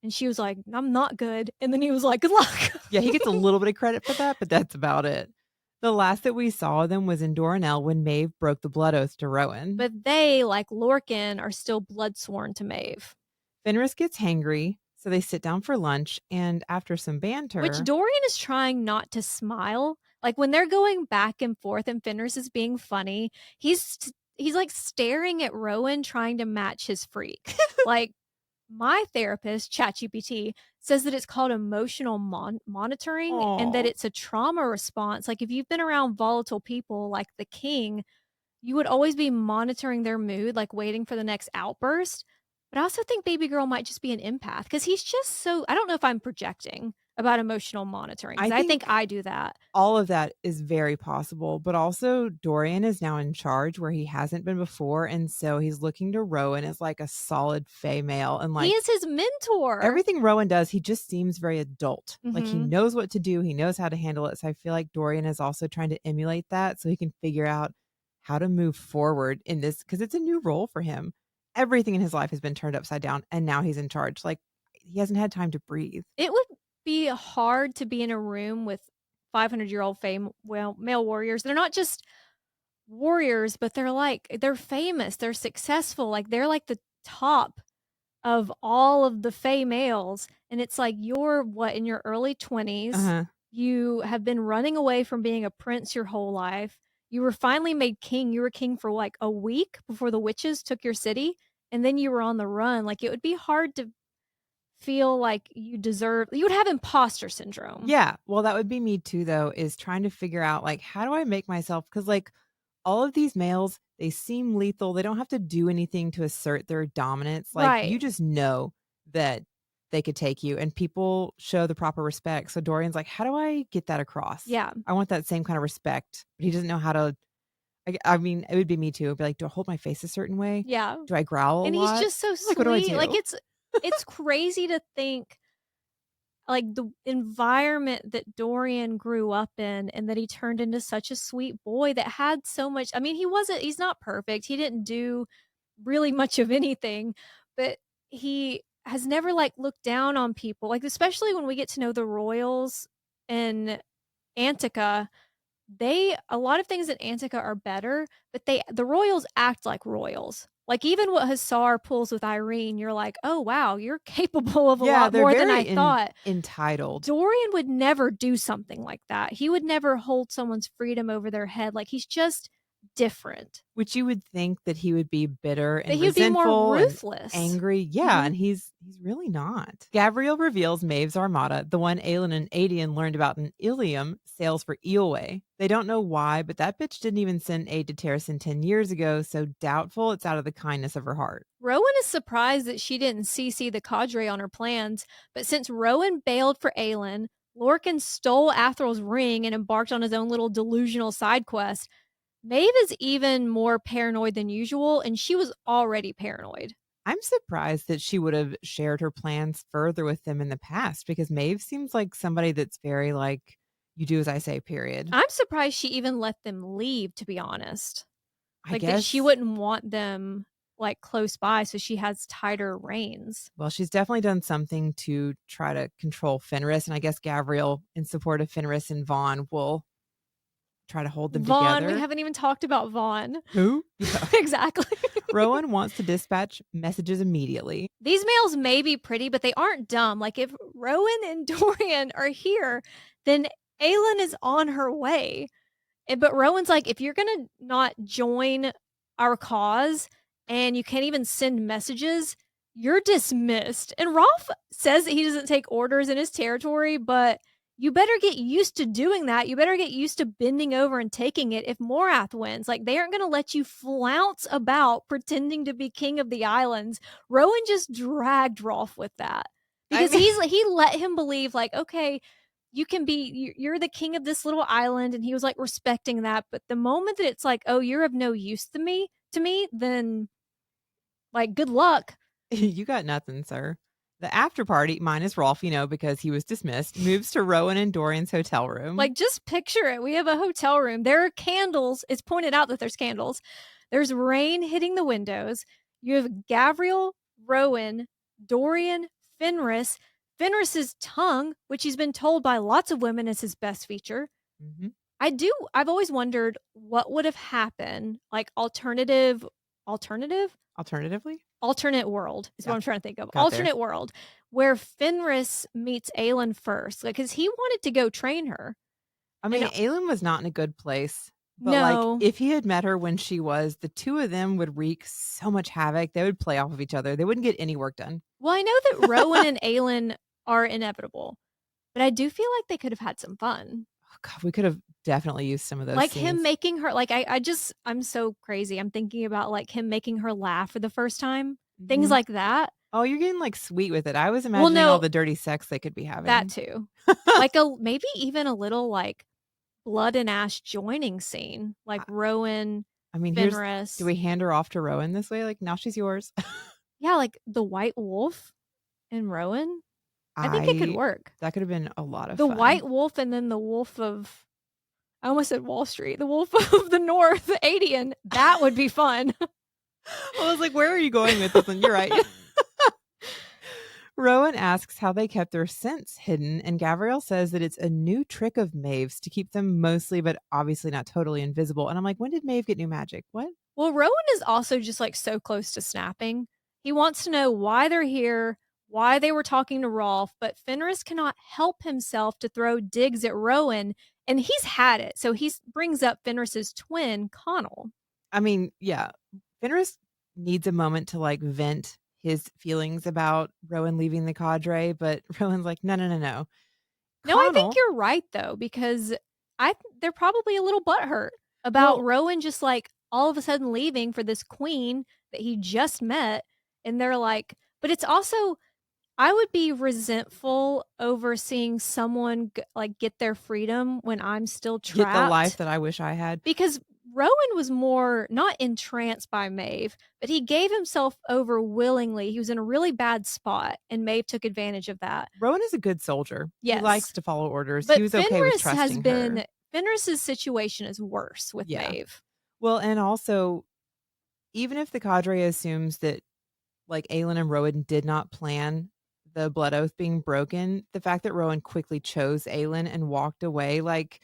And she was like, "I'm not good." And then he was like, "Good luck." Yeah, he gets a little bit of credit for that, but that's about it. The last that we saw of them was in Doranel when Maeve broke the blood oath to Rowan. But they, like Lorcan, are still blood sworn to Maeve. Fenris gets hangry, so they sit down for lunch, and after some Which banter, Dorian is trying not to smile. Like when they're going back and forth and Fenris is being funny, he's like staring at Rowan trying to match his freak. Like my therapist, ChatGPT, says that it's called emotional monitoring and that oh, it's a trauma response. Like if you've been around volatile people like the king, you would always be monitoring their mood, like waiting for the next outburst. But I also think baby girl might just be an empath because he's just so I don't know if I'm projecting about emotional monitoring I because I think think I do that. all of that is very possible, but also Dorian is now in charge where he hasn't been before, and so he's looking to Rowan as like a solid fey male, and He like is his mentor. everything Rowan does, he just seems very adult. Like he Mhm. knows what to do, he knows how to handle it. So I feel like Dorian is also trying to emulate that so he can figure out how to move forward in this because it's a new role for him. Everything in his life has been turned upside down and now he's in charge. Like he hasn't had time to breathe. It would be hard to be in a room with 500-year-old male warriors. They're not just warriors, but they're famous, they're successful, like they're like the top of all of the Fey males, and it's like you're what, in your early 20s, Uh-huh. you have been running away from being a prince your whole life. You were finally made king. You were king for like a week before the witches took your city, and then you were on the run. Like it would be hard to feel like you would have imposter syndrome. Yeah, well, that would be me too, though, is trying to figure out, like, how do I make myself? Because like, all of these males, they seem lethal, they don't have to do anything to assert their dominance, like, you Right. just know that they could take you, and people show the proper respect, so Dorian's like, "How do I get that across? Yeah. I want that same kind of respect," but he doesn't know how to. I mean, it would be me too, it'd be like, "Do I hold my face a certain way? Yeah. Do I growl a And he's lot? just so Like, what do I sweet. Like, do?" it's crazy to think, like, the environment that Dorian grew up in and that he turned into such a sweet boy that had so much. I mean, he's not perfect. He didn't do really much of anything, but he has never, like, looked down on people, like, especially when we get to know the royals in Antica. They a lot of things in Antica are better, but the royals act like royals. Like, even what Hussar pulls with Irene, you're like, "Oh, wow, you're capable of a Yeah, lot they're more than very I thought." entitled. Dorian would never do something like that. He would never hold someone's freedom over their head, like, he's just different. Which you would think that he would be bitter That and he would be more resentful and ruthless. angry. Yeah, and Mhm. he's really not. Gabriel reveals Maeve's armada, the one Aelin and Adian learned about in Ilium, sails for Eoway. They don't know why, but that bitch didn't even send aid to Terrasen 10 years ago, so doubtful it's out of the kindness of her heart. Rowan is surprised that she didn't CC the cadre on her plans, but since Rowan bailed for Aelin, Lorcan stole Athral's ring and embarked on his own little delusional side quest, Maeve is even more paranoid than usual, and she was already paranoid. I'm surprised that she would have shared her plans further with them in the past because Maeve seems like somebody that's very like, you do as I say, period. I'm surprised she even let them leave, to be honest. I Like, that she guess. wouldn't want them, like, close by, so she has tighter reins. Well, she's definitely done something to try to control Fenris, and I guess Gavriel, in support of Fenris and Vaughn, will try to hold them Vaughn, we together. haven't even talked about Vaughn. Who? Yeah. Exactly. Rowan wants to dispatch messages immediately. These males may be pretty, but they aren't dumb. Like, if Rowan and Dorian are here, then Aelin is on her way. But Rowan's like, if you're gonna not join our cause and you can't even send messages, you're dismissed. And Rolf says that he doesn't take orders in his territory, but you better get used to doing that. You better get used to bending over and taking it if Morath wins. Like, they aren't gonna let you flounce about pretending to be king of the islands. Rowan just dragged Rolf with that. I Because mean, he let him believe, like, okay, you're the king of this little island, and he was like respecting that, but the moment that it's like, oh, you're of no use to me, then, like, good luck. you got nothing, sir. The after party, minus Rolf, because he was dismissed, moves to Rowan and Dorian's hotel room. Like, just picture it. We have a hotel room, there are candles, it's pointed out that there's candles, there's rain hitting the windows, you have Gavriel, Rowan, Dorian, Fenris. Fenris's tongue, which he's been told by lots of women is his best feature. Mhm. I've always wondered what would have happened, like, alternative? Alternatively? Alternate world is what Yeah, I'm trying to think of. got there. Alternate world where Fenris meets Aelin first, like, 'cause he wanted to go train her. I And mean, Aelin was not in a good place, but, like, no. if he had met her when she was, the 2 of them would wreak so much havoc, they would play off of each other, they wouldn't get any work done. Well, I know that Rowan and Aelin are inevitable, but I do feel like they could have had some fun. Oh god, we could have definitely used some of those Like, him scenes. making her, like, I'm so crazy. I'm thinking about, like, him making her laugh for the first time, things Mhm. like that. Oh, you're getting, like, sweet with it. I was Well, imagining all no, the dirty sex they could be that having. too. Like, a maybe even a little, like, blood and ash joining scene, like I Rowan, I mean, here's do Fenris. we hand her off to Rowan this way? Like, now she's yours. Yeah, like the White Wolf and Rowan. I think it could I work. That could have been a lot of The fun. White Wolf and then the Wolf of, I almost said Wall Street, the Wolf of the North, Adian. That would be fun. I was like, "Where are you going with this one?" You're right. Rowan asks how they kept their scents hidden, and Gavriel says that it's a new trick of Maeve's to keep them mostly, but obviously not totally invisible. And I'm like, when did Maeve get new magic? What? Well, Rowan is also just, like, so close to snapping. He wants to know why they're here, why they were talking to Rolf, but Fenris cannot help himself to throw digs at Rowan, and he's had it. So he brings up Fenris's twin, Connell. I mean, yeah, Fenris needs a moment to like vent his feelings about Rowan leaving the cadre, but Rowan's like, "No, no, no, no." No, I think Connell you're right though, because they're probably a little butthurt about well, Rowan just like all of a sudden leaving for this queen that he just met. And they're like, but it's also, I would be resentful over seeing someone like get their freedom when I'm still get the life trapped, that I wish I had. because Rowan was more not entranced by Maeve, but he gave himself over willingly. He was in a really bad spot, and Maeve took advantage of that. Rowan is a good soldier. He likes Yes. to follow orders. He But was okay with trusting her. Fenris's situation is worse with Yeah. Maeve. Well, and also, even if the cadre assumes that, like, Aelin and Rowan did not plan the blood oath being broken, the fact that Rowan quickly chose Aelin and walked away, like,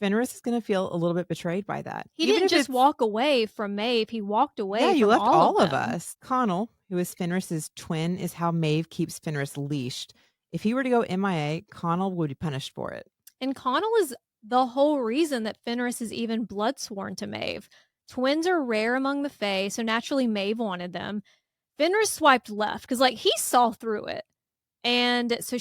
Fenris is gonna feel a little bit betrayed by that. He Even didn't if just it's walk away from Maeve, he walked yeah, away you from left all of all of them. us. Connell, who is Fenris's twin, is how Maeve keeps Fenris leashed. If he were to go MIA, Connell would be punished for it. And Connell is the whole reason that Fenris is even blood sworn to Maeve. Twins are rare among the Fae, so naturally Maeve wanted them. Fenris swiped left because, like, he saw through it. And so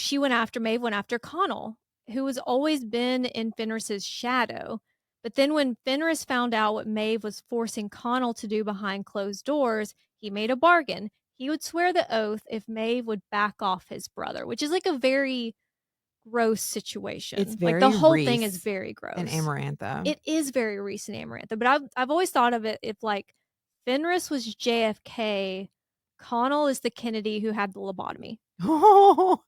Maeve went after Connell, who has always been in Fenris's shadow. But then when Fenris found out what Maeve was forcing Connell to do behind closed doors, he made a bargain. He would swear the oath if Maeve would back off his brother, which is like a very gross It's situation. Like, the very whole thing is Reese very and gross. Amarantha. It is very recent Amarantha, but I've always thought of it if, like, Fenris was JFK, Connell is the Kennedy who had the lobotomy. Oh,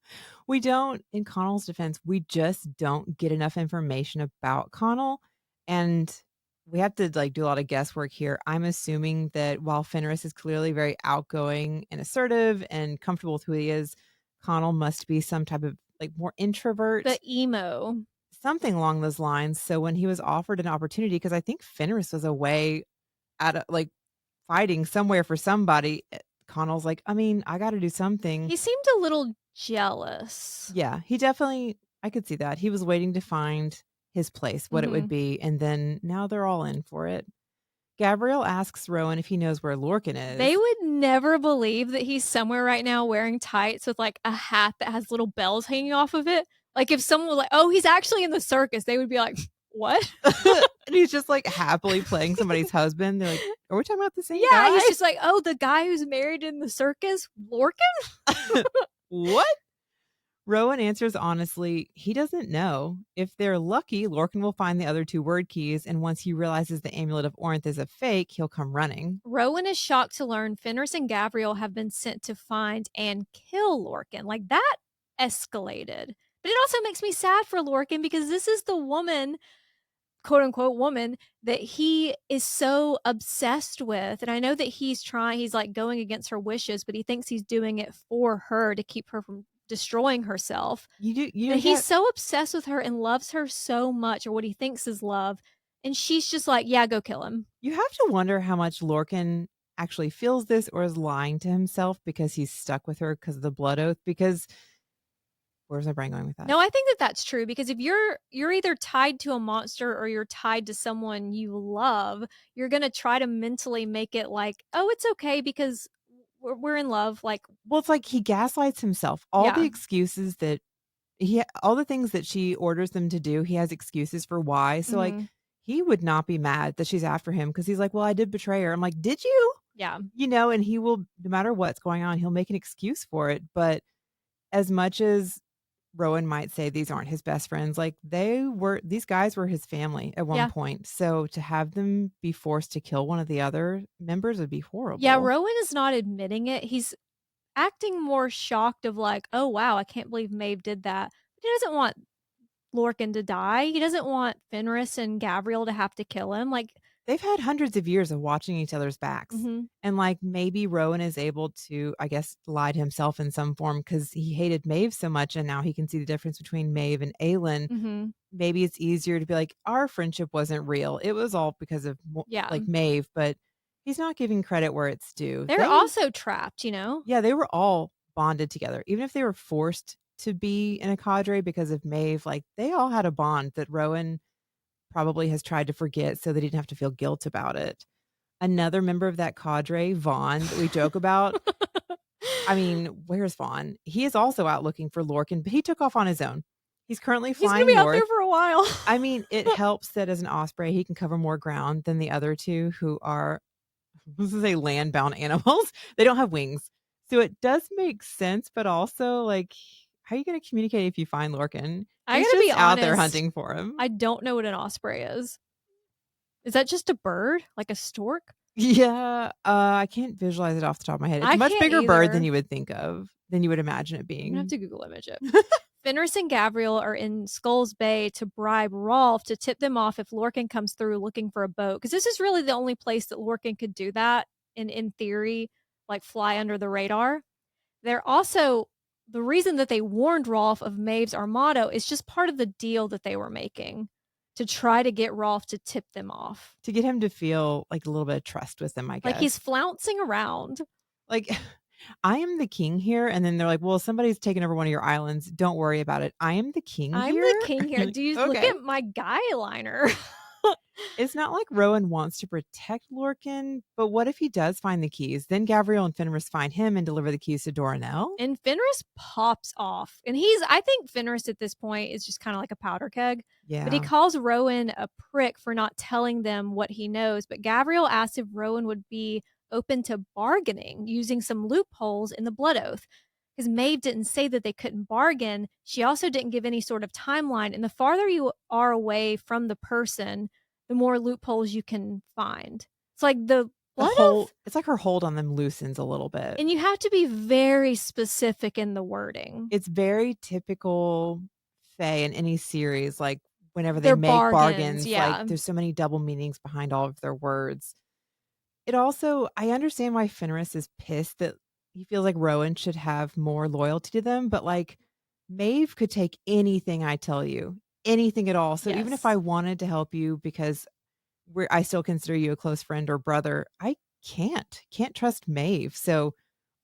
we don't in Connell's defense, we just don't get enough information about Connell, and we have to, like, do a lot of guesswork here. I'm assuming that while Fenris is clearly very outgoing and assertive and comfortable with who he is, Connell must be some type of, like, more The introvert, emo. something along those lines, so when he was offered an opportunity, because I think Fenris was away at a like, fighting somewhere for somebody, Connell's like, "I mean, I gotta do something." He seemed a little jealous. Yeah, he definitely I could see that. He was waiting to find his place, what it would Mhm. be, and then now they're all in for it. Gabrielle asks Rowan if he knows where Lorcan They is. would never believe that he's somewhere right now wearing tights with, like, a hat that has little bells hanging off of it. Like, if someone was like, "Oh, he's actually in the circus," they would be like, "What?" And he's just, like, happily playing somebody's husband. They're like, "Are we talking about the same Yeah, guy?" he's just like, "Oh, the guy who's married in the circus? Lorcan?" "What?" Rowan answers honestly, he doesn't know. If they're lucky, Lorcan will find the other 2 word keys, and once he realizes the amulet of Orinth is a fake, he'll come running. Rowan is shocked to learn Fenris and Gabriel have been sent to find and kill Lorcan. Like, that escalated. But it also makes me sad for Lorcan because this is the woman, quote unquote woman, that he is so obsessed with. And I know that he's like going against her wishes, but he thinks he's doing it for her to keep her from destroying herself. You But know, he's so obsessed with her and loves her so much, or what he thinks is love. And she's just like, yeah, go kill him. you have to wonder how much Lorcan actually feels this or is lying to himself because he's stuck with her because of the blood oath, because where's my brain going with that? No, I think that that's true because if you're either tied to a monster or you're tied to someone you love, you're gonna try to mentally make it like, oh, it's okay because we're in love. Like, Well, it's like he gaslights himself. yeah, All the things that she orders them to do, he has excuses for why. So, like, hmm, he would not be mad that she's after him because he's like, "Well, I did betray her." I'm like, "Did you?" yeah, You know, and he will, no matter what's going on, he'll make an excuse for it. But as much as Rowan might say these aren't his best friends, like, these guys were his family at one yeah, point. So to have them be forced to kill one of the other members would be yeah. horrible. Rowan is not admitting it. He's acting more shocked of like, oh wow, I can't believe Maeve did that. But he doesn't want Lorcan to die. He doesn't want Fenris and Gabriel to have to kill him. Like, They've had hundreds of years of watching each other's backs. mhm, And, like, maybe Rowan is able to, I guess, lie to himself in some form because he hated Maeve so much, and now he can see the difference between Maeve and Aelin. mhm, Maybe it's easier to be like, "Our friendship wasn't real. It was all because of yeah. like, Maeve," but he's not giving credit where it's due. They're also trapped, you know? Yeah, they were all bonded together. Even if they were forced to be in a cadre because of Maeve, like, they all had a bond that Rowan probably has tried to forget so that he didn't have to feel guilt about it. Another member of that cadre, Vaughn, that we joke about, I mean, where's Vaughn? He is also out looking for Lorcan, but he took off on his own. He's currently He's gonna flying be out north. there for a while. I mean, it helps that as an osprey, he can cover more ground than the other two who are, let's just say, land-bound animals. They don't have wings. So it does make sense, but also, like, how are you gonna communicate if you find Lorcan? I He's gotta be just out there honest, hunting for him. I don't know what an osprey is. Is that just a bird? Like a stork? Yeah, I can't visualize it off the top of my head. It's a I much can't bigger bird than either. you would think of, than you would imagine it I'm gonna have being. to Google image it. Fenris and Gabriel are in Skulls Bay to bribe Rolf to tip them off if Lorcan comes through looking for a boat. Because this is really the only place that Lorcan could do that, and in theory, like fly under the radar. They're also the reason that they warned Rolf of Maeve's Armado is just part of the deal that they were making to try to get Rolf to tip them off. To get him to feel, like, a little bit of trust with them, I Like he's guess. flouncing around. Like, I am the king here, and then they're like, "Well, somebody's taken over one of your islands. Don't worry about it. I am the king I'm the here?" king here. You're like, Do you look "Okay." at my guy liner? It's not like Rowan wants to protect Lorcan, but what if he does find the keys? Then Gavriel and Fenris find him and deliver the keys to Doranel? And Fenris pops off. And I think Fenris at this point is just kind of like a powder keg. But he Yeah. calls Rowan a prick for not telling them what he knows. But Gavriel asks if Rowan would be open to bargaining using some loopholes in the blood oath. Because Maeve didn't say that they couldn't bargain. She also didn't give any sort of timeline. And the farther you are away from the person, the more loopholes you can find. It's like the The blood whole oath, it's like her hold on them loosens a little bit. and you have to be very specific in the wording. It's very typical Fae in any series, like, whenever they Their make bargains, bargains, like, yeah. there's so many double meanings behind all of their words. It also I understand why Fenris is pissed that he feels like Rowan should have more loyalty to them, but, like, Maeve could take anything I tell you, anything at all. So even if I Yes. wanted to help you because I still consider you a close friend or brother, I can't trust Maeve. So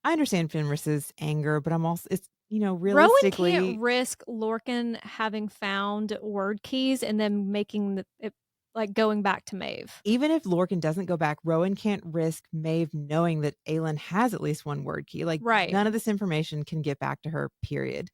I understand Fenris's anger, but I'm also it's, Rowan can't realistically, risk Lorcan having found word keys and then making it like going back to Maeve. even if Lorcan doesn't go back, Rowan can't risk Maeve knowing that Aelin has at least one word key. Like, Right. none of this information can get back to her, period.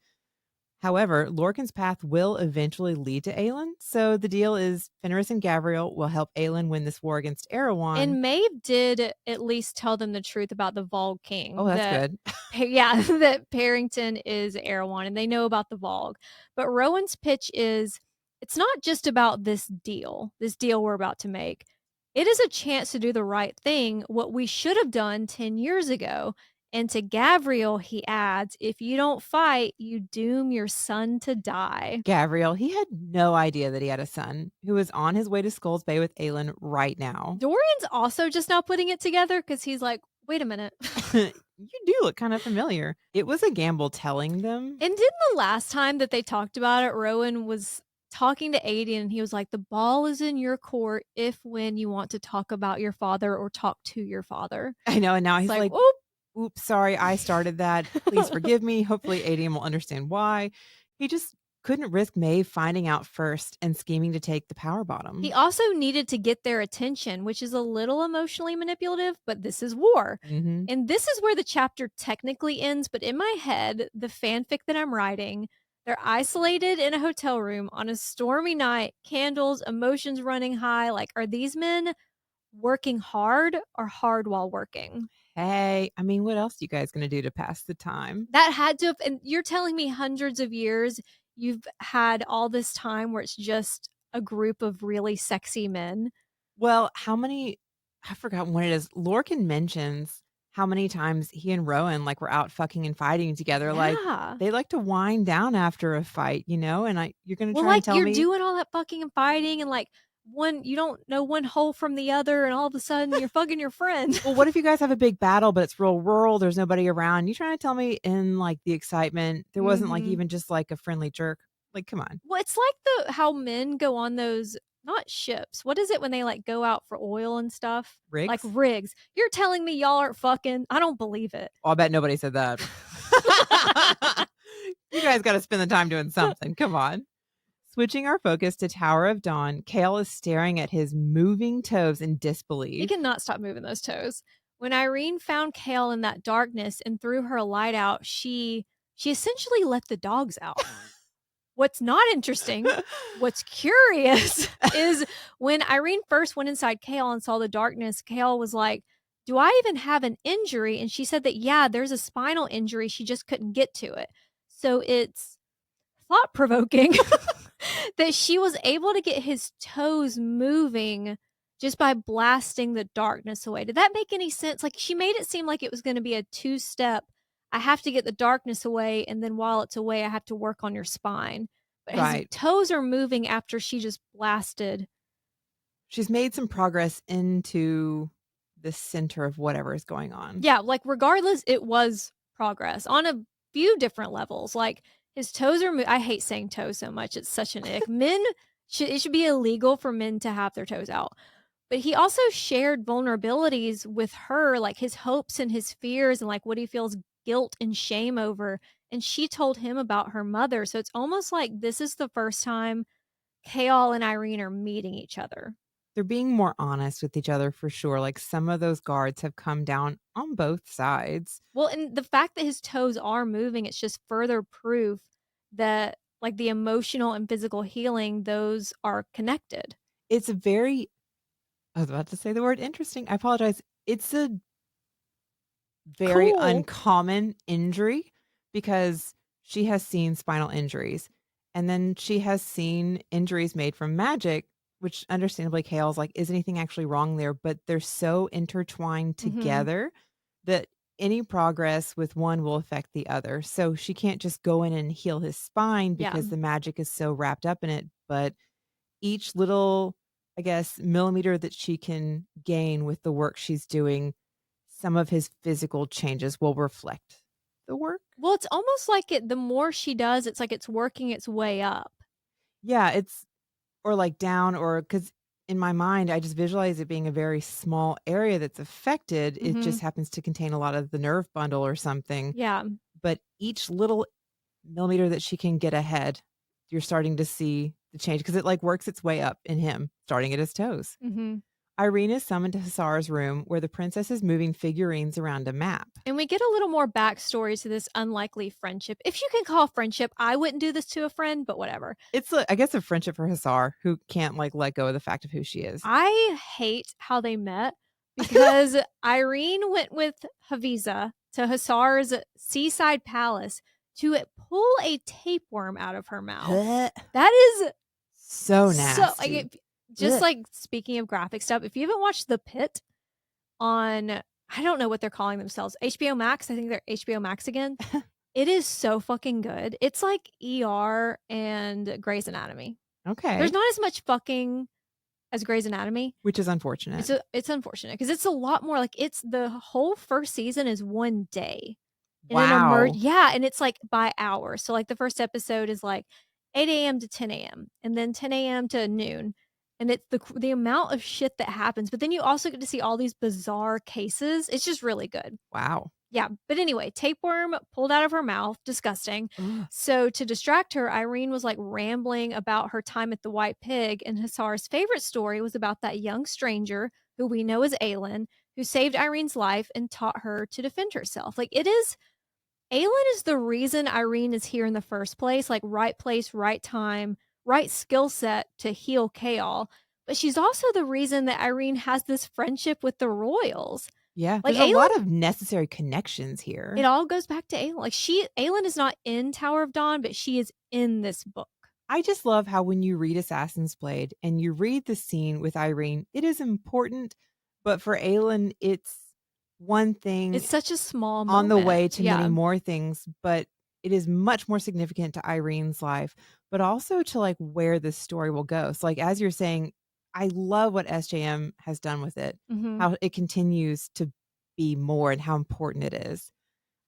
However, Lorcan's path will eventually lead to Aelin, so the deal is Fenris and Gavriel will help Aelin win this war against Erewhon. And Maeve did at least tell them the truth about the Vogue Oh, King. that's That good. yeah, that Parrington is Erewhon and they know about the Vogue. But Rowan's pitch is it's not just about this deal we're about to make. It is a chance to do the right thing, what we should have done 10 years ago. And to Gavriel, he adds, if you don't fight, you doom your son to die. Gavriel, he had no idea that he had a son who was on his way to Skulls Bay with Aelin right now. Dorian's also just now putting it together because he's like, wait a minute. You do look kind of familiar. It was a gamble telling them. And didn't the last time that they talked about it, Rowan was talking to Aiden and he was like, the ball is in your court if when you want to talk about your father or talk to your father. I know, and now It's he's like, like, whoop. "Oops, sorry, I started that. Please forgive me. Hopefully, Adium will understand why." He just couldn't risk Maeve finding out first and scheming to take the power He bottom. also needed to get their attention, which is a little emotionally manipulative, but this is war. Mhm. And this is where the chapter technically ends, but in my head, the fanfic that I'm writing, they're isolated in a hotel room on a stormy night, candles, emotions running high. Like, are these men working hard or hard while working? Hey, I mean, what else you guys gonna do to pass the time? That had to have, and you're telling me hundreds of years you've had all this time where it's just a group of really sexy men. Well, how many I've forgotten what it is. Lorcan mentions how many times he and Rowan, like, were out fucking and fighting together. Like, Yeah. they like to wind down after a fight, and you're gonna Well, try and like tell you're me doing all that fucking and fighting and like one you don't know one hole from the other and all of a sudden you're fucking your friend. well, what if you guys have a big battle, but it's real rural, there's nobody around? You trying to tell me in, like, the excitement, there wasn't, like, Mhm. even just, like, a friendly jerk? Like, come on. Well, it's like the how men go on those not ships. What is it when they like go out for oil and stuff? Like Rigs? rigs. You're telling me y'all aren't fucking? I don't believe it. Oh, I bet nobody said that. You guys gotta spend the time doing something, come on. Switching our focus to Tower of Dawn, Kale is staring at his moving toes in He disbelief. cannot stop moving those toes. When Irene found Kale in that darkness and threw her light out, she essentially let the dogs out. What's not interesting, what's curious is when Irene first went inside Kale and saw the darkness, Kale was like, "Do I even have an injury?" And she said that, yeah, there's a spinal injury. She just couldn't get to it. So it's thought provoking that she was able to get his toes moving just by blasting the darkness away. Did that make any sense? Like, she made it seem like it was going to be a two-step. I have to get the darkness away, and then while it's away, I have to work on your spine. But his Right. toes are moving after she just blasted. She's made some progress into the center of whatever is going on. Yeah, like, regardless, it was progress on a few different levels. Like, his toes are I hate saying toes so much, it's such an ick. Men it should be illegal for men to have their toes out. But he also shared vulnerabilities with her, like his hopes and his fears and, like, what he feels guilt and shame over, and she told him about her mother, so it's almost like this is the first time Kale and Irene are meeting each other. They're being more honest with each other for sure. Like some of those guards have come down on both sides. Well, and the fact that his toes are moving, it's just further proof that, like, the emotional and physical healing, those are connected. It's a very I was about to say the word interesting. I apologize. It's a very Cool. uncommon injury because she has seen spinal injuries, and then she has seen injuries made from magic, which understandably Kale's like, "Is anything actually wrong there?" But they're so intertwined Mhm. together that any progress with one will affect the other. So she can't just go in and heal his spine Yeah. because the magic is so wrapped up in it, but each little, I guess, millimeter that she can gain with the work she's doing, some of his physical changes will reflect the work. Well, it's almost like the more she does, it's like it's working its way up. Yeah, it's or like down or because in my mind, I just visualize it being a very small area that's affected. It just Mhm. happens to contain a lot of the nerve bundle or something. Yeah. But each little millimeter that she can get ahead, you're starting to see the change because it like works its way up in him, starting at his toes. Mhm. Irene is summoned to Hasar's room where the princess is moving figurines around a map. And we get a little more backstory to this unlikely friendship. If you can call friendship, I wouldn't do this to a friend, but whatever. It's a I guess a friendship for Hasar who can't, like, let go of the fact of who she is. I hate how they met because Irene went with Haviza to Hasar's seaside palace to pull a tapeworm out of her mouth. Blech. That is So so like, nasty. just Blech. like, speaking of graphic stuff, if you haven't watched The Pit on, I don't know what they're calling themselves, HBO Max, I think they're HBO Max again. It is so fucking good. It's like ER and Grey's Anatomy. There's Okay. not as much fucking as Grey's Anatomy. Which is unfortunate. It's unfortunate because it's a lot more like, it's the whole first season is one day in an Wow. yeah, and it's, like, by hours. So, like, the first episode is, like, 8 a.m. to 10 a.m., and then 10 a.m. to noon, and it's the amount of shit that happens, but then you also get to see all these bizarre cases. It's just really good. Wow. Yeah, but anyway, tapeworm pulled out of her mouth, disgusting. Ugh. So to distract her, Irene was like rambling about her time at the White Pig, and Hasar's favorite story was about that young stranger who we know as Aelin, who saved Irene's life and taught her to defend herself. Like, it is Aelin is the reason Irene is here in the first place, like right place, right time, right skill set to heal Chaol. But she's also the reason that Irene has this friendship with the royals. Yeah, Like, there's a lot Aelin, of necessary connections it here. all goes back to Aelin. Like, Aelin is not in Tower of Dawn, but she is in this book. I just love how when you read Assassin's Blade and you read the scene with Irene, it is important, but for Aelin, it's one thing It's such a small on the moment. way to many Yeah. more things, but it is much more significant to Irene's life, but also to, like, where this story will go. So, like, as you're saying, I love what SJM has done with it, Mhm. how it continues to be more and how important it is.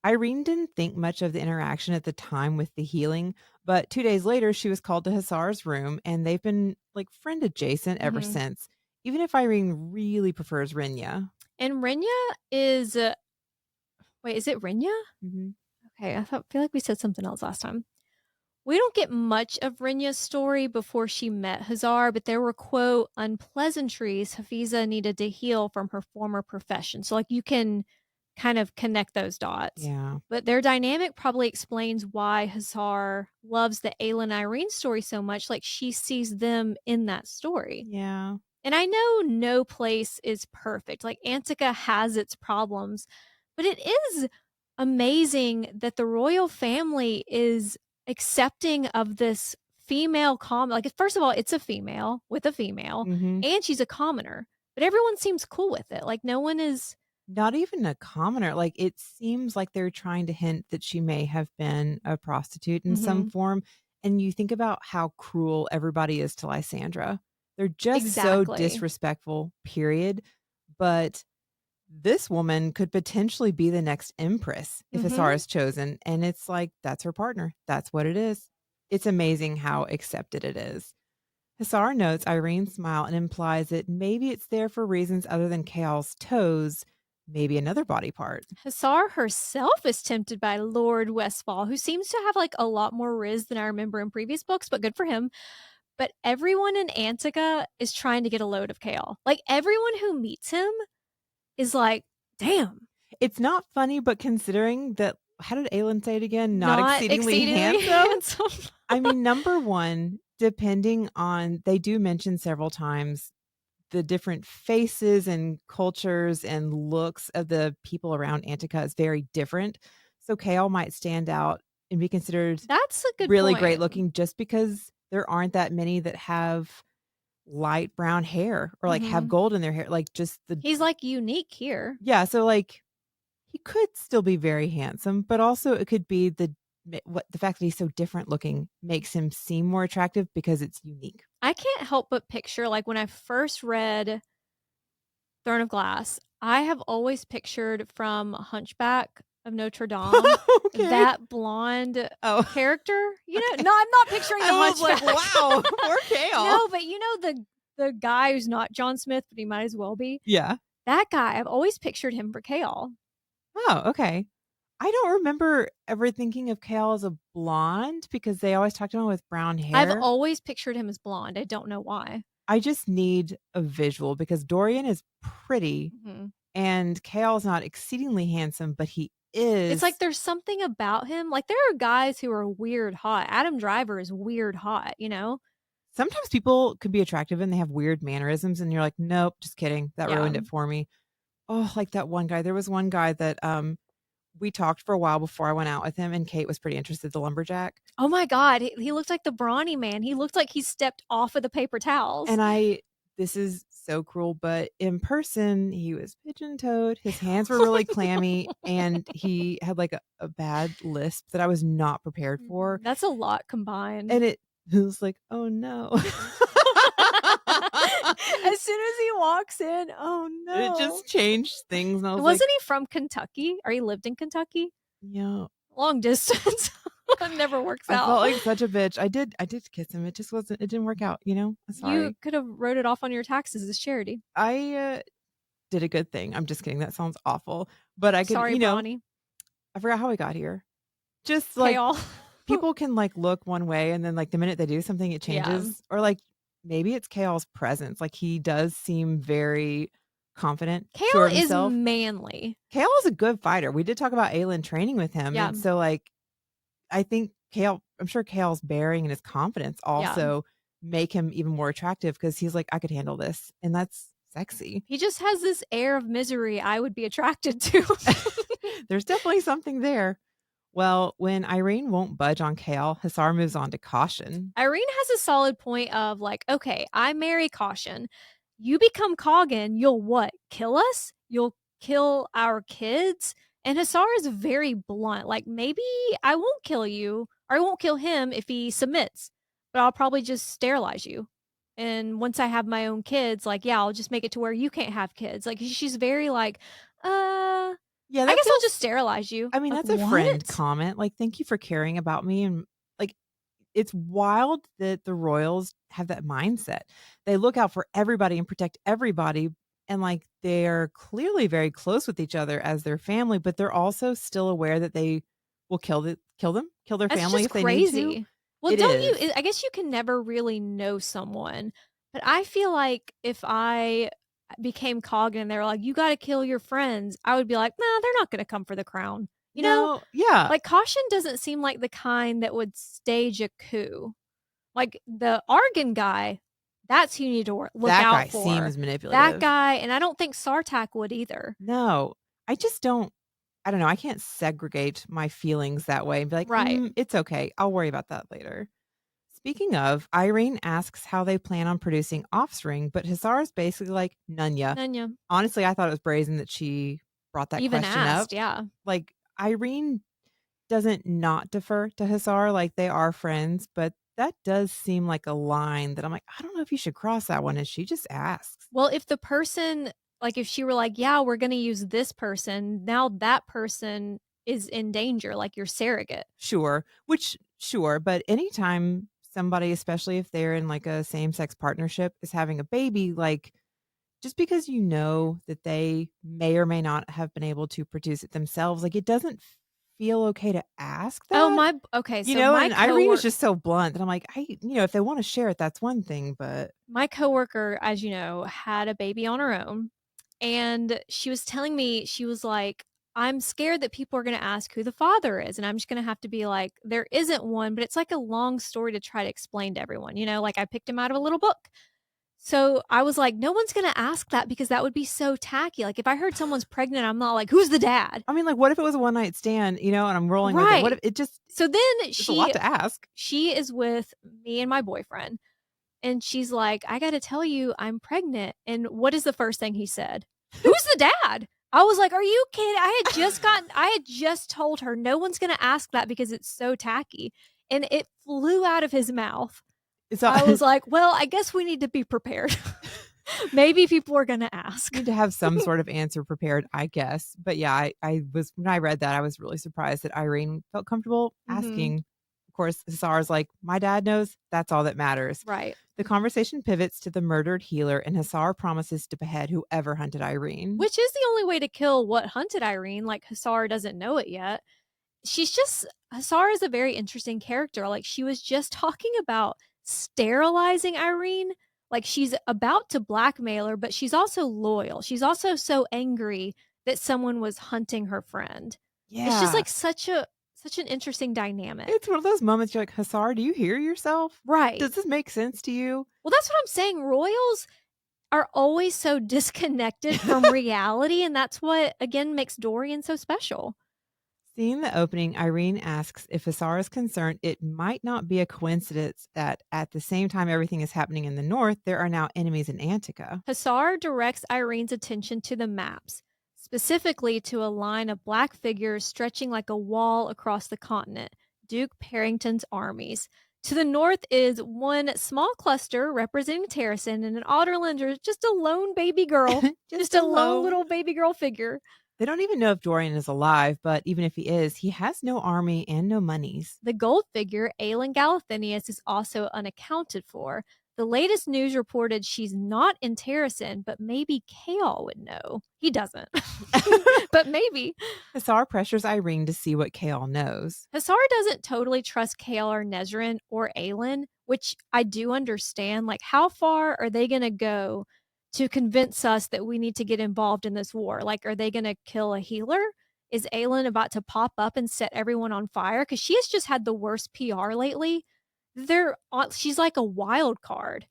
Irene didn't think much of the interaction at the time with the healing, but 2 days later, she was called to Hasar's room, and they've been, like, friend adjacent ever Mhm. since, even if Irene really prefers Rinya. And Renya is, wait, is it Renya? Mhm. Okay, feel like we said something else last time. We don't get much of Renya's story before she met Hazar, but there were, quote, unpleasantries Hafiza needed to heal from her former profession. So, like, you can kind of connect those dots. Yeah. But their dynamic probably explains why Hazar loves the Ayla and Irene story so much. Like, she sees them in that story. Yeah. And I know no place is perfect. Like, Antica has its problems, but it is amazing that the royal family is accepting of this female like, first of all, it's a female with a female, Mhm. and she's a commoner, but everyone seems cool with it. Like, no one is. Not even a commoner, like, it seems like they're trying to hint that she may have been a prostitute in some Mhm. form, and you think about how cruel everybody is to Lysandra. They're just so Exactly. disrespectful, period, but this woman could potentially be the next empress if Asara Mhm. is chosen, and it's like, that's her partner. That's what it is. It's amazing how accepted it is. Hassar notes Irene's smile and implies that maybe it's there for reasons other than Kael's toes, maybe another body part. Hussar herself is tempted by Lord Westfall, who seems to have like a lot more riz than I remember in previous books, but good for him. But everyone in Antica is trying to get a load of Kale. Like, everyone who meets him is like, damn, It's not funny, but considering that, how did Aelin say it again? Not not exceedingly exceedingly handsome? handsome. I mean, number one, depending on, they do mention several times the different faces and cultures and looks of the people around Antica is very different. So Kale might stand out and be considered That's a good really great point. looking just because there aren't that many that have light brown hair or like have Mhm. gold in their hair. Like just the, He's like unique here. yeah. So like he could still be very handsome, but also it could be what the fact that he's so different looking makes him seem more attractive because it's unique. I can't help but picture, like, when I first read Throne of Glass, I have always pictured from Hunchback of Notre Dame Okay. that blonde Oh, character. okay. No, I'm not picturing the I was like, Hunchback. wow, poor Kale. No, but the guy who's not John Smith, but he might as well be. Yeah. That guy, I've always pictured him for Kale. Oh, okay. I don't remember ever thinking of Kale as a blonde because they always talked about him with brown I've hair. always pictured him as blonde. I don't know why. I just need a visual because Dorian is pretty Mhm. and Kale's not exceedingly handsome, but he It's like is. there's something about him. Like, there are guys who are weird hot. Adam Driver is weird hot, you know? Sometimes people can be attractive and they have weird mannerisms, and you're like, nope, just kidding. That Yeah. ruined it for me. Oh, like that one guy. There was one guy that we talked for a while before I went out with him, and Kate was pretty interested, the lumberjack. Oh my god, he looked like the brawny man. He looked like he stepped off of the paper towels. And this is so cruel, but in person, he was pigeon-toed, his hands were really clammy, and he had, like, a bad lisp that I was not prepared for, That's a lot combined. and it was like, "Oh, no." As soon as he walks in, oh It no. just changed things, and I was like, Wasn't he from Kentucky? Or he lived in Kentucky? "Yeah." Long distance. Never works I out. felt like such a bitch. I did kiss him, it didn't work out, you know? I'm You sorry. could have wrote it off on your taxes as charity. I did a good thing. I'm just kidding, that sounds awful, but I could, Sorry, Brawny. I forgot how we got here. Just, like, Kale. people can, like, look one way, and then, like, the minute they do something, it Yeah. changes, or, like, maybe it's Kale's presence, like, he does seem very confident, Kale sure of is himself. manly. Kale is a good fighter. We did talk about Aelin training with him, Yeah. and so, like, I think I'm sure Kale's bearing and his confidence Yeah. also make him even more attractive because he's like, "I could handle this," and that's sexy. He just has this air of misery I would be attracted to. There's definitely something there. Well, when Irene won't budge on Kale, Hussar moves on to Caution. Irene has a solid point of like, okay, I marry Caution. You become Coggin, you'll what? Kill us? You'll kill our kids? And Hussar is very blunt. Like, maybe I won't kill you, or I won't kill him if he submits, but I'll probably just sterilize you. And once I have my own kids, like, yeah, I'll just make it to where you can't have kids. Like, she's very like, Yeah, I that guess I'll feels just sterilize you. I mean, Like, that's a friend what? comment, like, "Thank you for caring about me," and, like, it's wild that the royals have that mindset. They look out for everybody and protect everybody, and, like, they're clearly very close with each other as their family, but they're also still aware that they will kill their That's family just if they need to. crazy. Well, It don't is. you I guess you can never really know someone, but I feel like if I became Cog and they were like, "You gotta kill your friends," I would be like, "Nah, they're not gonna come for the crown." You know? No, yeah, Like, Caution doesn't seem like the kind that would stage a coup. Like, the Argan guy, that's who you need to look that guy out for. seems That manipulative. guy and I don't think Sartak would either. No, I just I don't know, I can't segregate my feelings that way and be like, Right. It's okay. I'll worry about that later." Speaking of, Irene asks how they plan on producing offspring, but Hazar is basically like, none ya. Nanya. Honestly, I thought it was brazen that she brought that Even question up. asked, yeah. Like, Irene doesn't not defer to Hazar, like, they are friends, but that does seem like a line that I'm like, I don't know if you should cross that one, and she just asks. Well, if the person like, if she were like, "Yeah, we're gonna use this person," now that person is in danger, like your surrogate. Sure, but anytime somebody, especially if they're in, like, a same-sex partnership, is having a baby, like, just because you know that they may or may not have been able to produce it themselves, like, it doesn't feel okay to ask Oh, that, so and Irene is just so blunt that I'm like, if they wanna share it, that's one thing, but my coworker, as you know, had a baby on her own, and she was telling me, she was like, "I'm scared that people are gonna ask who the father is, and I'm just gonna have to be like, there isn't one, but it's like a long story to try to explain to everyone, like I picked him out of a little book." So I was like, "No one's gonna ask that because that would be so tacky." Like, if I heard someone's pregnant, I'm not like, "Who's the dad?" I mean, like, what if it was a one night stand, and I'm rolling with it? What Right. if it just So then it's a lot to ask. she is with me and my boyfriend, and she's like, "I gotta tell you, I'm pregnant." And what is the first thing he said? "Who's the dad?" I was like, "Are you kidding?" I had just told her, "No one's gonna ask that because it's so tacky." And it flew out of his mouth. So I was like, "Well, I guess we need to be prepared." Maybe people are gonna ask. need to have some sort of answer prepared, I guess. But yeah, I was when I read that, I was really surprised that Irene felt comfortable Mhm. asking. Of course, Hasar's like, my dad knows, that's all that matters. Right. The conversation pivots to the murdered healer, and Hasar promises to behead whoever hunted Irene. Which is the only way to kill what hunted Irene, like, Hasar doesn't know it yet. She's just Hasar is a very interesting character, like, she was just talking about sterilizing Irene, like, she's about to blackmail her, but she's also loyal. She's also so angry that someone was hunting her friend. It's just, Yeah. like, such an interesting dynamic. It's one of those moments you're like, Hasar, do you hear yourself? Right. Does this make sense to you? Well, that's what I'm saying, royals are always so disconnected from reality, and that's what, again, makes Dorian so special. Seeing the opening, Irene asks if Asar is concerned it might not be a coincidence that at the same time everything is happening in the north, there are now enemies in Antica. Hassar directs Irene's attention to the maps, specifically to a line of black figures stretching like a wall across the continent, Duke Parrington's armies. To the north is one small cluster representing Terrason, and in Otterlander, just a lone baby girl, Just just a lone alone. little baby girl figure. They don't even know if Dorian is alive, but even if he is, he has no army and no monies. The gold figure, Aelin Galathinius, is also unaccounted for. The latest news reported she's not in Terrason, but maybe Kaol would know. He doesn't, but maybe. Asar pressures Irene to see what Kaol knows. Hassar doesn't totally trust Kaol or Nezrin or Aelin, which I do understand. Like, how far are they going to go to convince us that we need to get involved in this war? Like, are they going to kill a healer? Is Aelin about to pop up and set everyone on fire? Because she has just had the worst PR lately. She's like a wild card.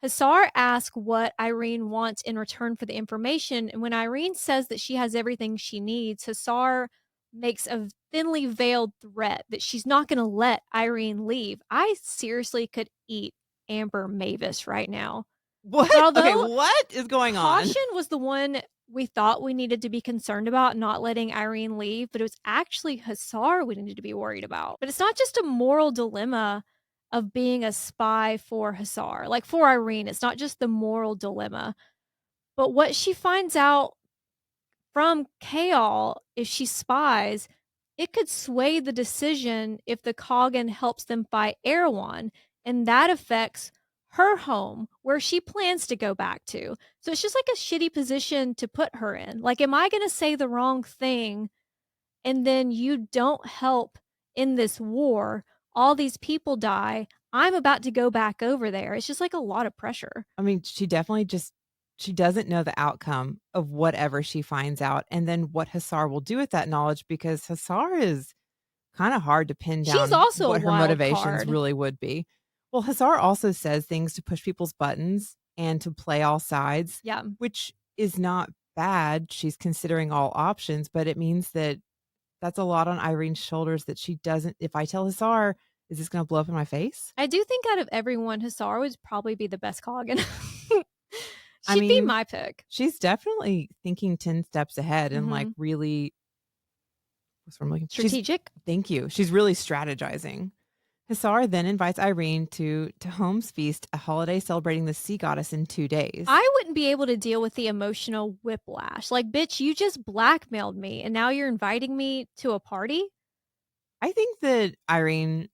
Hassar asks what Irene wants in return for the information, and when Irene says that she has everything she needs, Hassar makes a thinly veiled threat that she's not going to let Irene leave. I seriously could eat Amber Mavis right now. What? But Okay, although what is going on? Caution was the one we thought we needed to be concerned about not letting Irene leave, but it was actually Hassar we needed to be worried about. But it's not just a moral dilemma of being a spy for Hassar. Like for Irene, it's not just the moral dilemma, but what she finds out from Kaol if she spies, it could sway the decision if the Kogan helps them fight Erewhon, and that affects her home where she plans to go back to. So it's just like a shitty position to put her in. Like, am I going to say the wrong thing and then you don't help in this war? all these people die. I'm about to go back over there. It's just like a lot of pressure. I mean, she definitely just she doesn't know the outcome of whatever she finds out, and then what Hasar will do with that knowledge because Hasar is kinda hard to pin She's down also a what her wild motivations card. really would be. Well, Hasar also says things to push people's buttons and to play all sides, Yeah. which is not bad. She's considering all options, but it means that that's a lot on Irene's shoulders that she doesn't if I tell Hasar, is this gonna blow up in my face? I do think out of everyone, Hussar would probably be the best Coggin. I She'd be mean, my pick. she's definitely thinking 10 steps ahead and, like, Mhm. really what's the word I'm looking she's Strategic. thank you. She's really strategizing. Hisar then invites Irene to Home's feast, a holiday celebrating the sea goddess in 2 days. I wouldn't be able to deal with the emotional whiplash. Like, "Bitch, you just blackmailed me, and now you're inviting me to a party?" I think that Irene,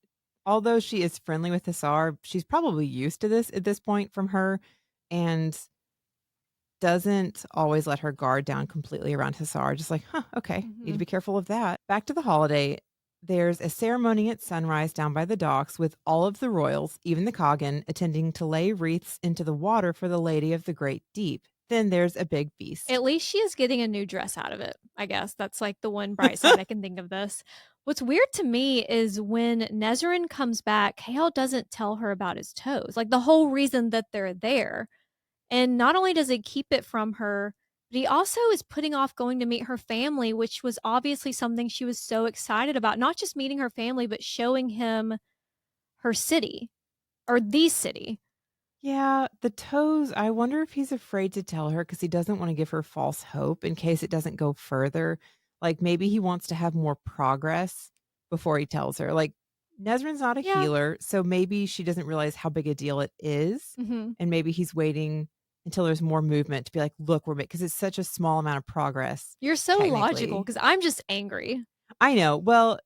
although she is friendly with Hisar, she's probably used to this at this point from her and doesn't always let her guard down completely around Hisar, just like, "Huh, okay, need to Mhm. be careful of that." Back to the holiday, there's a ceremony at sunrise down by the docks with all of the royals, even the Coggin, attending to lay wreaths into the water for the Lady of the Great Deep. Then there's a big feast. At least she is getting a new dress out of it, I guess. That's, like, the one bright side I can think of this. What's weird to me is when Nezrin comes back, Kale doesn't tell her about his toes, like, the whole reason that they're there. And not only does he keep it from her, but he also is putting off going to meet her family, which was obviously something she was so excited about. Not just meeting her family, but showing him her city or the city. Yeah, the toes, I wonder if he's afraid to tell her because he doesn't wanna give her false hope in case it doesn't go further. Like, maybe he wants to have more progress before he tells her. Like, Nezrin's not a Yeah. healer, so maybe she doesn't realize how big a deal it is, Mhm. and maybe he's waiting until there's more movement to be like, "Look, we're because it's such a small amount of progress, You're so logical technically." because I'm just angry. I know. Well,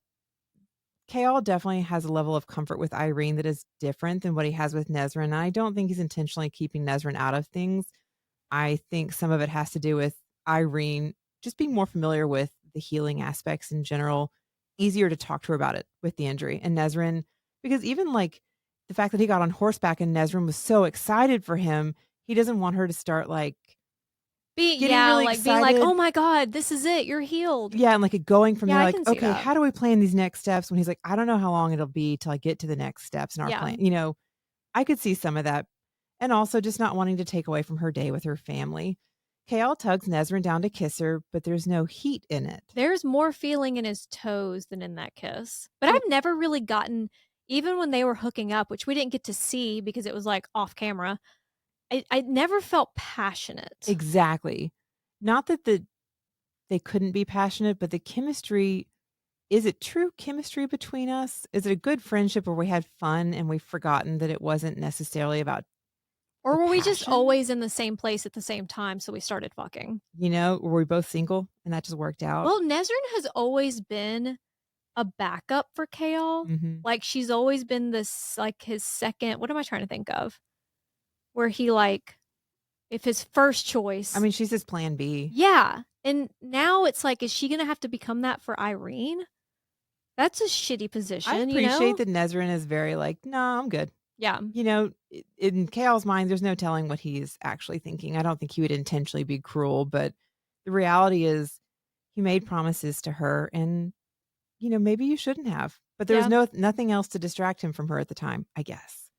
Kale definitely has a level of comfort with Irene that is different than what he has with Nezrin, and I don't think he's intentionally keeping Nezrin out of things. I think some of it has to do with Irene just being more familiar with the healing aspects in general, easier to talk to her about it with the injury. And Nezrin, because even like the fact that he got on horseback and Nezrin was so excited for him, he doesn't want her to start like getting really Like being like, excited. "Oh my god, this is it. You're healed." Yeah, and like it going from Yeah, there, I like, can see okay, that. how do we plan these next steps? When he's like, I don't know how long it'll be till I get to the next steps in our Yeah. plan. I could see some of that, and also just not wanting to take away from her day with her family. Kale tugs Nezrin down to kiss her, but there's no heat in it. There's more feeling in his toes than in that kiss. But Um, I've never really gotten even when they were hooking up, which we didn't get to see because it was, like, off camera, I never felt passionate. exactly. Not that they couldn't be passionate, but the chemistry is it true chemistry between us? Is it a good friendship where we had fun and we've forgotten that it wasn't necessarily about the Or were we just passion? always in the same place at the same time, so we started fucking? Were we both single and that just worked out? Well, Nezrin has always been a backup for Kale. Mhm. Like, she's always been this, like, his second what am I trying to think of? Where he, like if his first I choice. mean, she's his plan B. Yeah, and now it's like, is she gonna have to become that for Irene? That's a shitty I position, you appreciate know? that Nezrin is very like, "No, I'm good." Yeah. In Kale's mind, there's no telling what he's actually thinking. I don't think he would intentionally be cruel, but the reality is he made promises to her and, maybe you shouldn't have. But there was Yeah. nothing else to distract him from her at the time, I guess.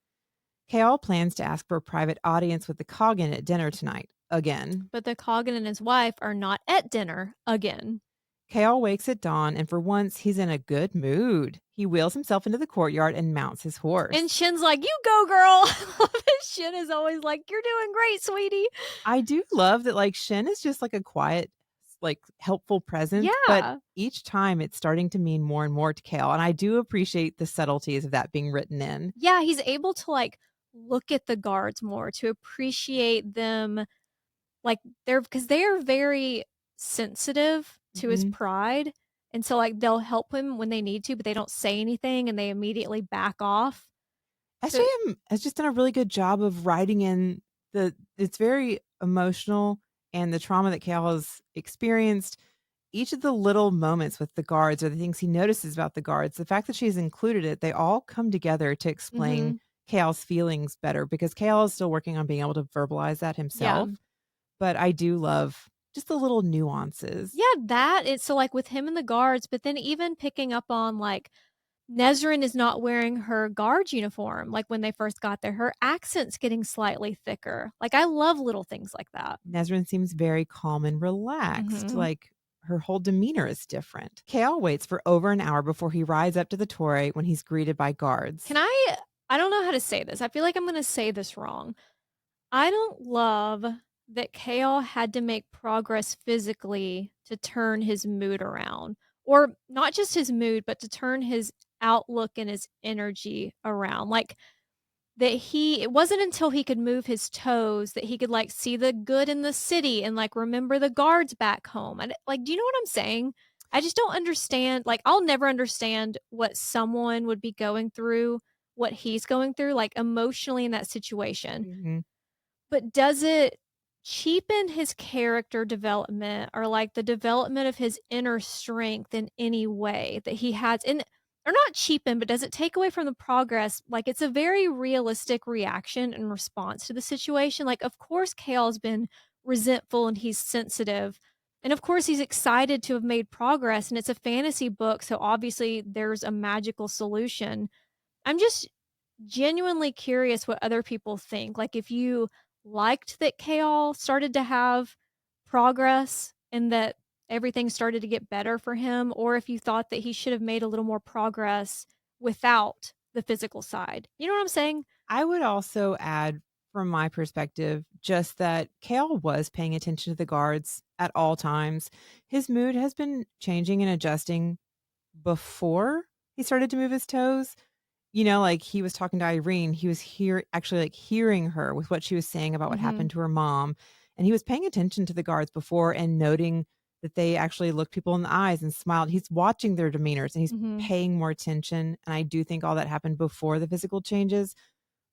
Kale plans to ask for a private audience with the Coggin at dinner tonight, again. But the Coggin and his wife are not at dinner again. Kale wakes at dawn, and for once, he's in a good mood. He wheels himself into the courtyard and mounts his And horse. Shin's like, "You go, girl." Shin is always like, "You're doing great, sweetie." I do love that, like, Shen is just like a quiet, like, helpful presence, but Yeah. each time it's starting to mean more and more to Kale, and I do appreciate the subtleties of that being written in. Yeah, he's able to, like, look at the guards more, to appreciate them, like, they're because 'cause they're very sensitive to his Mhm. pride, and so, like, they'll help him when they need to, but they don't say anything, and they immediately back off. So SJM has just done a really good job of writing in it's very emotional and the trauma that Kale has experienced each of the little moments with the guards or the things he notices about the guards, the fact that she's included it, they all come together to explain Mhm. Kale's feelings better because Kale is still working on being able to verbalize that Yeah. himself. But I do love just the little nuances. Yeah, that it's so, like, with him and the guards, but then even picking up on, like, Nezrin is not wearing her guard's uniform, like, when they first got there, her accent's getting slightly thicker. Like, I love little things like that. Nezrin seems very calm and relaxed, Mhm. like her whole demeanor is different. Kale waits for over an hour before he rides up to the Torre when he's greeted by Can guards. I don't know how to say this, I feel like I'm gonna say this wrong. I don't love that Kale had to make progress physically to turn his mood around, or not just his mood, but to turn his outlook and his energy around. Like that it wasn't until he could move his toes that he could like see the good in the city and like remember the guards back home. And like, do you know what I'm saying? I just don't understand. Like, I'll never understand what someone would be going through, what he's going through, like emotionally in that situation. Mhm. But does it cheapen his character development or, like, the development of his inner strength in any way that he has or not cheapen, but does it take away from the progress? Like, it's a very realistic reaction and response to the situation. Like, of course, Kale's been resentful and he's sensitive, and of course, he's excited to have made progress, and it's a fantasy book, so obviously there's a magical solution. I'm just genuinely curious what other people think. Like, if you liked that Kale started to have progress and that everything started to get better for him, or if you thought that he should have made a little more progress without the physical side. You know what I'm saying? I would also add, from my perspective, just that Kale was paying attention to the guards at all times. His mood has been changing and adjusting before he started to move his toes. You know, like, he was talking to Irene, he was actually, like, hearing her with what she was saying about what happened Mhm. to her mom, and he was paying attention to the guards before and noting that they actually looked people in the eyes and smiled. He's watching their demeanors, and he's Mhm. paying more attention, and I do think all that happened before the physical changes,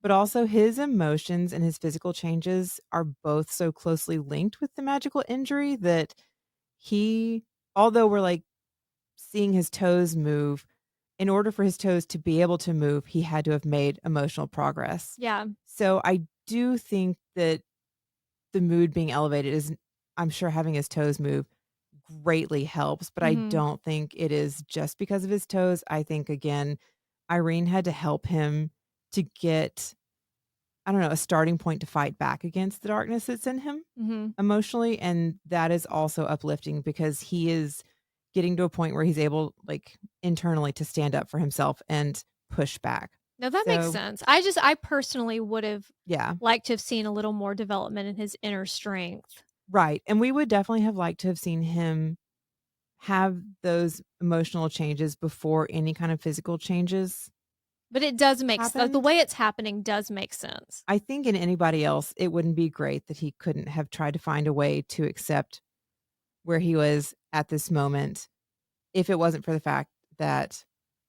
but also his emotions and his physical changes are both so closely linked with the magical injury that he although we're, like, seeing his toes move, in order for his toes to be able to move, he had to have made emotional progress. Yeah. So I do think that the mood being elevated is I'm sure having his toes move greatly helps, but I Mhm. don't think it is just because of his toes. I think again, Irene had to help him to get, I don't know, a starting point to fight back against the darkness that's in him Mhm. emotionally, and that is also uplifting because he is getting to a point where he's able, like, internally to stand up for himself and push back. No, that makes So, sense. I personally would have yeah, liked to have seen a little more development in his inner strength. right, and we would definitely have liked to have seen him have those emotional changes before any kind of physical changes But it does make the happened. way it's happening does make sense. I think in anybody else, it wouldn't be great that he couldn't have tried to find a way to accept where he was at this moment if it wasn't for the fact that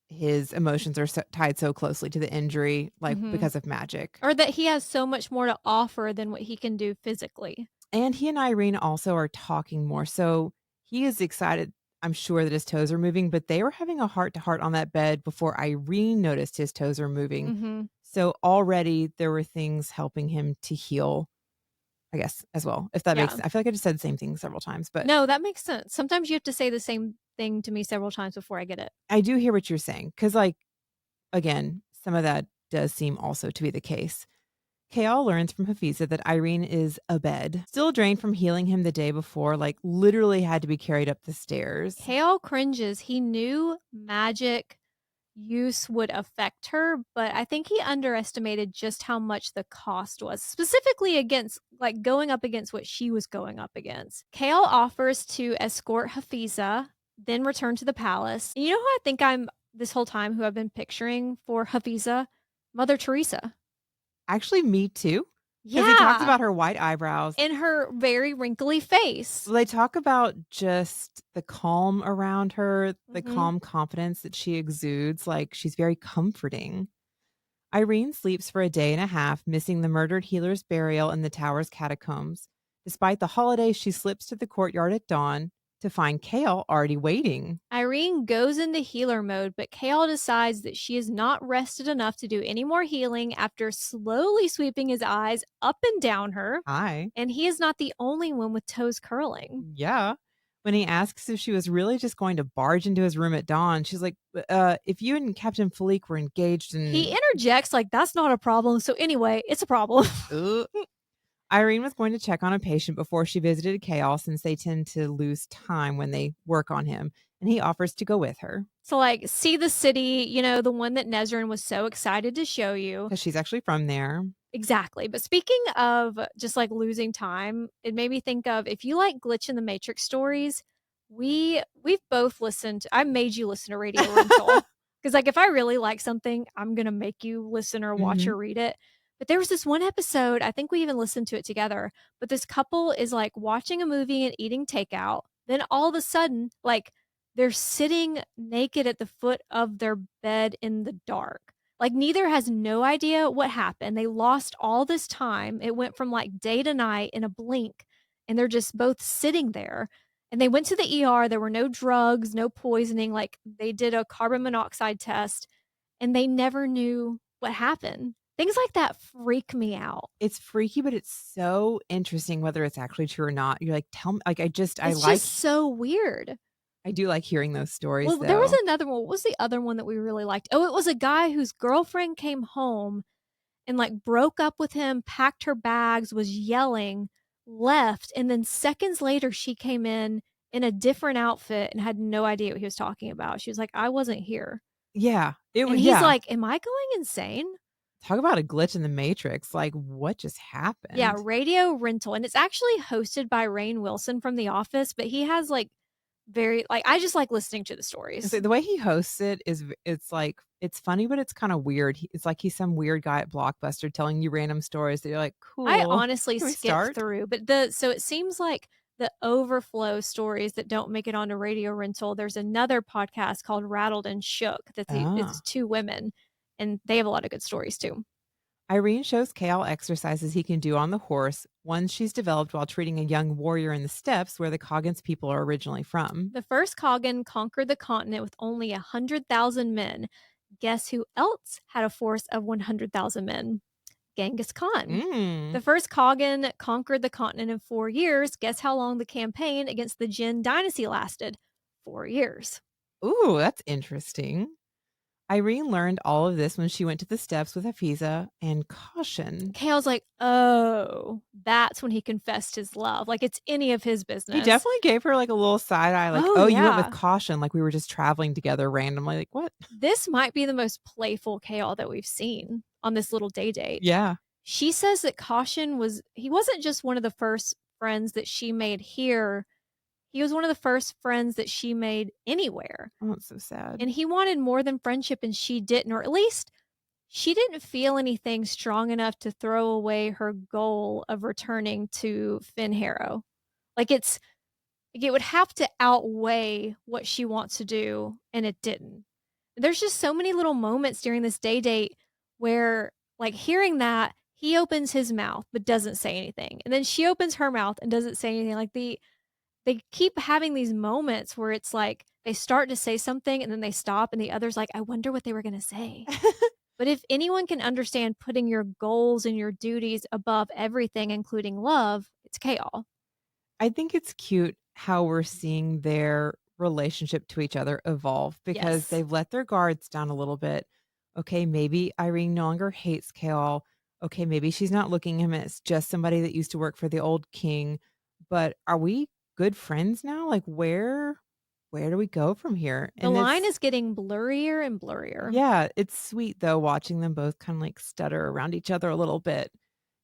his emotions are tied so closely to the injury, like, Mhm. because of magic. Or that he has so much more to offer than what he can do physically. And he and Irene also are talking more, so he is excited, I'm sure, that his toes are moving, but they were having a heart to heart on that bed before Irene noticed his toes are moving. Mhm. So already there were things helping him to heal, I guess, as well, if that makes Yeah. sense. I feel like I just said the same thing several times, but No, that makes sense. Sometimes you have to say the same thing to me several times before I get it. I do hear what you're saying because, like, again, some of that does seem also to be the case. Kale learns from Hafiza that Irene is abed, still drained from healing him the day before, like literally had to be carried up the stairs. Kale cringes. He knew magic use would affect her, but I think he underestimated just how much the cost was, specifically against like going up against what she was going up against. Kale offers to escort Hafiza, then return to the palace. And you know who I think I'm this whole time who I've been picturing for Hafiza? Mother Teresa. Actually, me too, because he talks Yeah, about her white eyebrows. in her very wrinkly face. They talk about just the calm around her, the Mhm. calm confidence that she exudes. Like, she's very comforting. Irene sleeps for a day and a half, missing the murdered healer's burial in the tower's catacombs. Despite the holiday, she slips to the courtyard at dawn. to find Kale already waiting. Irene goes into healer mode, but Kale decides that she is not rested enough to do any more healing after slowly sweeping his eyes up and down her. Hi. And he is not the only one with toes curling. Yeah. When he asks if she was really just going to barge into his room at dawn, she's like, if you and Captain Fleek were engaged He in. interjects, like, that's not a problem. So, anyway, it's a problem. Uh, Irene was going to check on a patient before she visited Kale since they tend to lose time when they work on him, and he offers to go with her So, like, see the city, the one that Nezrin was so excited to show you. because she's actually from there. Exactly. But speaking of just like losing time, it made me think of if you like glitch in the matrix stories, we've both listened. I made you listen to Radio Rental because like if I really like something, I'm gonna make you listen or watch Hmm. or read it. But there was this one episode, I think we even listened to it together. But this couple is like watching a movie and eating takeout. Then all of a sudden, like they're sitting naked at the foot of their bed in the dark. Like, neither has no idea what happened. They lost all this time. It went from, like, day to night in a blink, and they're just both sitting there, and they went to the ER. There were no drugs, no poisoning, like, they did a carbon monoxide test, and they never knew what happened. Things like that freak me out. It's freaky, but it's so interesting whether it's actually true or not. You're like, tell me, like, It's just so weird. I do like hearing those stories Well, there was though. another one. What was the other one that we really liked? Oh, it was a guy whose girlfriend came home and, like, broke up with him, packed her bags, was yelling, left, and then seconds later, she came in a different outfit and had no idea what he was talking about. She was like, "I wasn't here." Yeah, it And was. he's Yeah. like, "Am I going insane?" Talk about a glitch in the matrix. Like, what just Yeah, happened? Radio Rental, and it's actually hosted by Rainn Wilson from The Office, but he has, like, very like, I just like listening to the And stories. so the way he hosts it is it's like it's funny, but it's kinda weird. It's like he's some weird guy at Blockbuster telling you random stories that you're like, I "Cool. honestly Can we skip start?" through, but so it seems like the overflow stories that don't make it onto Radio Rental, there's another podcast called Rattled and Shook it's Ah. 2 women, and they have a lot of good stories too. Irene shows Kale exercises he can do on the horse, ones she's developed while treating a young warrior in the steppes where the Coggins people are originally from. The first Kagan conquered the continent with only 100,000 men. Guess who else had a force of 100,000 men? Genghis Khan. Mm. The first Kagan conquered the continent in 4 years. Guess how long the campaign against the Jin dynasty lasted? 4 years. Ooh, that's interesting. Irene learned all of this when she went to the steps with Hafiza and Caution. Kale's like, "Oh, that's when he confessed his love, like it's any of his He business." definitely gave her, like, a little side eye, like, Oh, "Oh, you went with yeah. Caution, like, we were just traveling together randomly." Like, "What?" This might be the most playful Kale that we've seen on this little day date. Yeah. She says that Caution he wasn't just one of the first friends that she made here, he was one of the first friends that she made anywhere, Oh, it's so sad. and he wanted more than friendship and she didn't, or at least she didn't feel anything strong enough to throw away her goal of returning to Finn Harrow. Like, it would have to outweigh what she wants to do, and it didn't. There's just so many little moments during this day date where, like, hearing that, he opens his mouth but doesn't say anything, and then she opens her mouth and doesn't say anything. Like, they keep having these moments where it's like they start to say something and then they stop, and the other's like, "I wonder what they were gonna say." But if anyone can understand putting your goals and your duties above everything, including love, it's Kale. I think it's cute how we're seeing their relationship to each other evolve because Yes. they've let their guards down a little bit. Okay, maybe Irene no longer hates Kale. Okay, maybe she's not looking at him as just somebody that used to work for the old king. But are we good friends now? Like where do we go from here? The And line it's is getting blurrier and blurrier. yeah, it's sweet though watching them both kind of like stutter around each other a little bit.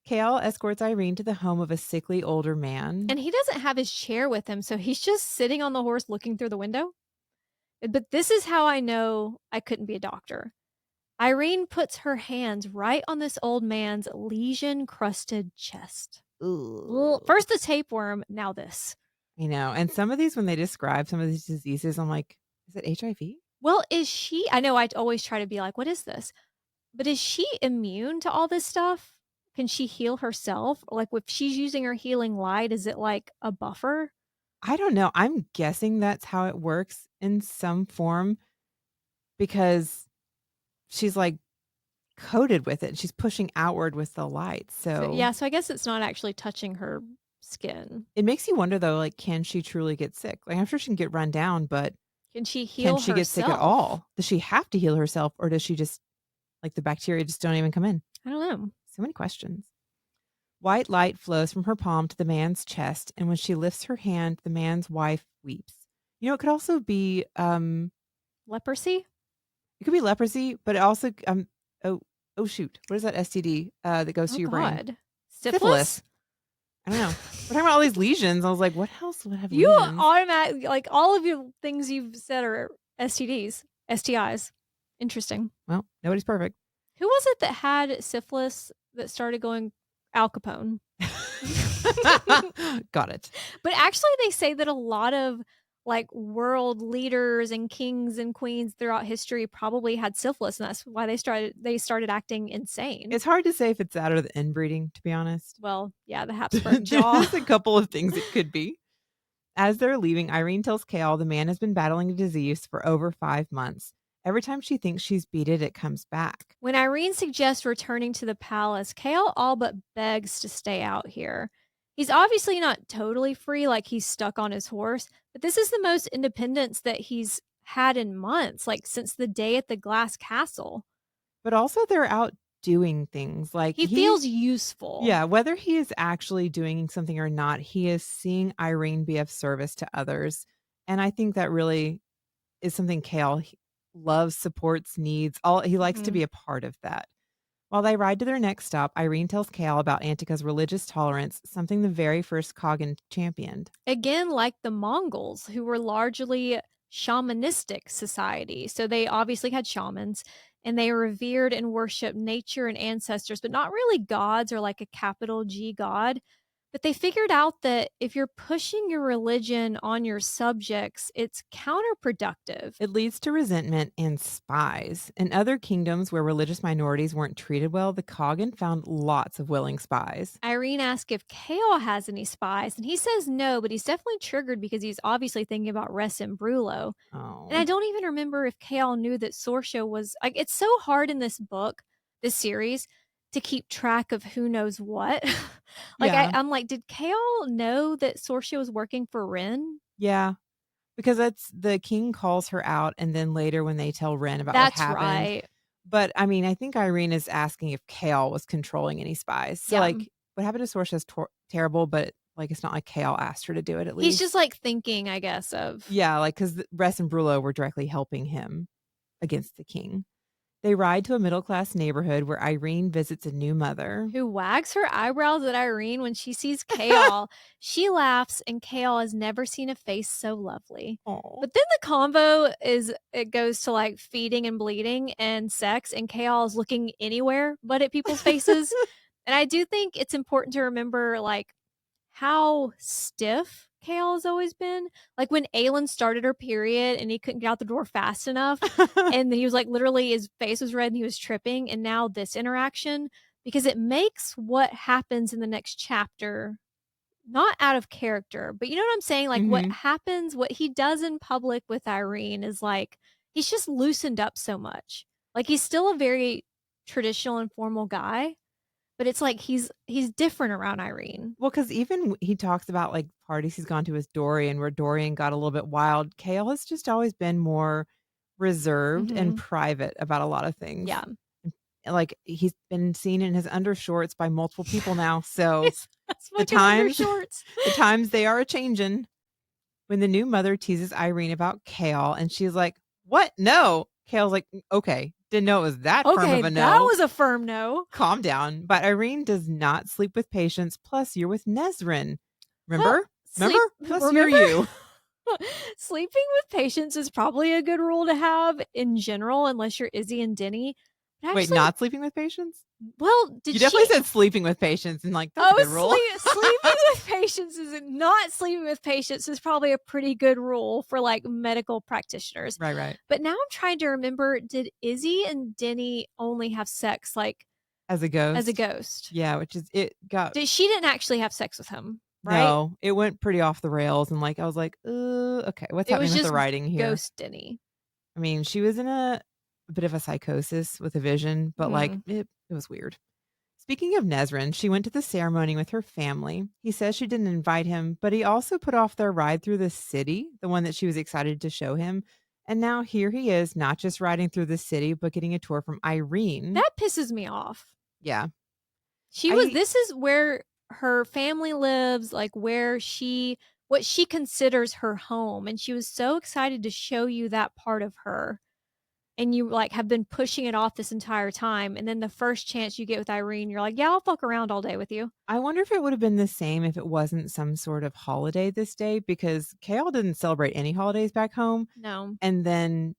Kale escorts Irene to the home of a sickly older man. And he doesn't have his chair with him, so he's just sitting on the horse looking through the window. But this is how I know I couldn't be a doctor. Irene puts her hands right on this old man's lesion crusted chest. Well, Ooh. first the tapeworm, now this. I know, and some of these when they describe some of these diseases, I'm like, "Is it HIV?" Well, is she I know I always try to be like, "What is this?" But is she immune to all this stuff? Can she heal herself? Like, if she's using her healing light, is it like a buffer? I don't know. I'm guessing that's how it works in some form because she's, like, coated with it. She's pushing outward with the light, So, so yeah, so I guess it's not actually touching her skin. it makes you wonder, though, like, can she truly get sick? Like, I'm sure she can get run down, but Can she can heal she get sick at herself? all? Does she have to heal herself, or does she just like, the bacteria just don't even come in? I don't know. So many questions. White light flows from her palm to the man's chest, and when she lifts her hand, the man's wife weeps. You know, it could also be, Leprosy? it could be leprosy, but it also, oh, oh shoot, what is that STD, that goes Oh to your brain? god. Syphilis. Syphilis? I don't know. We're talking about all these lesions. I was like, what else would have You lesions? automatically like, all of your things you've said are STDs, STIs. Interesting. Well, nobody's perfect. Who was it that had syphilis that started going Al Capone? Got it. But actually, they say that a lot of, like, world leaders and kings and queens throughout history probably had syphilis, and that's why they started acting insane. It's hard to say if it's that or the inbreeding, to be honest. Well, yeah, the Habsburg jaw. There's a couple of things it could be. As they're leaving, Irene tells Kale the man has been battling a disease for over 5 months. Every time she thinks she's beat it, it comes back. When Irene suggests returning to the palace, Kale all but begs to stay out here. He's obviously not totally free, like he's stuck on his horse, but this is the most independence that he's had in months, like since the day at the glass castle. But also, they're out doing things. Like He feels useful. yeah, whether he is actually doing something or not, he is seeing Irene be of service to others. And I think that really is something Kale loves, supports, needs. All he likes to Mhm. be a part of that. While they ride to their next stop, Irene tells Kale about Antika's religious tolerance, something the very first Kogan championed. Again, like the Mongols, who were largely shamanistic society. So they obviously had shamans and they revered and worshiped nature and ancestors, but not really gods or like a capital G god. But they figured out that if you're pushing your religion on your subjects, it's counterproductive. It leads to resentment and spies. In other kingdoms where religious minorities weren't treated well, the Kogan found lots of willing spies. Irene asks if Kale has any spies, and he says no, but he's definitely triggered because he's obviously thinking about Ress and Brulo. And I Oh. don't even remember if Kale knew that Sorsha was like, it's so hard in this book, this series, to keep track of who knows what. Like Yeah. I'm like, did Kale know that Sorsha was working for Ren? Yeah. Because that's the king calls her out, and then later when they tell Ren about what That's happened. right. But, I mean, I think Irene is asking if Kale was controlling any spies. So, Yeah. like, what happened to Sorsha is terrible, but, like, it's not like Kale asked her to do it at He's least. just like thinking, I guess, of Yeah, like, 'cause Ress and Brullo were directly helping him against the king. They ride to a middle-class neighborhood where Irene visits a new mother. who wags her eyebrows at Irene when she sees Kale. She laughs, and Kale has never seen a face so lovely. Oh. But then the combo is it goes to like feeding and bleeding and sex, and Kale is looking anywhere but at people's faces. And I do think it's important to remember like how stiff Kale has always been. Like when Aelin started her period and he couldn't get out the door fast enough, and he was like literally his face was red and he was tripping. And now this interaction, because it makes what happens in the next chapter not out of character, but you know what I'm saying? Like what Mhm. happens, what he does in public with Irene is like he's just loosened up so much. Like he's still a very traditional and formal guy, but it's like he's different around Irene. Well, because even he talks about, like, parties he's gone to with Dorian, where Dorian got a little bit wild. Kale has just always been more reserved and Mhm. private about a lot of things. Yeah. Like, he's been seen in his undershorts by multiple people now, so That's the fucking times undershorts. the times they are a-changing. When the new mother teases Irene about Kale, and she's like, "What? No." Kale's like, Okay, didn't know it was that firm Okay, of a that no. was a firm no. Calm down." But Irene does not sleep with patience, plus you're with Nesrin. Well, Remember? Remember? sleep Plus you're remember? you. Sleeping with patients is probably a good rule to have in general, unless you're Izzy and Denny. But Wait, actually, not sleeping with patience? well, You did definitely she said sleeping with patience, and, like, that's a oh, good rule. sleeping with patients is not sleeping with patients is probably a pretty good rule for, like, medical practitioners. Right, right. But now I'm trying to remember, did Izzy and Denny only have sex, like, As a as a ghost? ghost? Yeah, which is it got She didn't actually have sex with him. right? No, it went pretty off the rails, and, like, I was like, okay, what's It happening was with the just writing here?" ghostin-y. I mean, she was in a bit of a psychosis with a vision, but, like, Mhm. it was weird. Speaking of Nezrin, she went to the ceremony with her family. He says she didn't invite him, but he also put off their ride through the city, the one that she was excited to show him. And now here he is, not just riding through the city, but getting a tour from Irene. That pisses me off. Yeah. She was I this is where her family lives, like, where she what she considers her home, and she was so excited to show you that part of her, and you, like, have been pushing it off this entire time, and then the first chance you get with Irene, you're like, "Yeah, I'll fuck around all day with you." I wonder if it would have been the same if it wasn't some sort of holiday this day, because Kale didn't celebrate any holidays back home. No. And then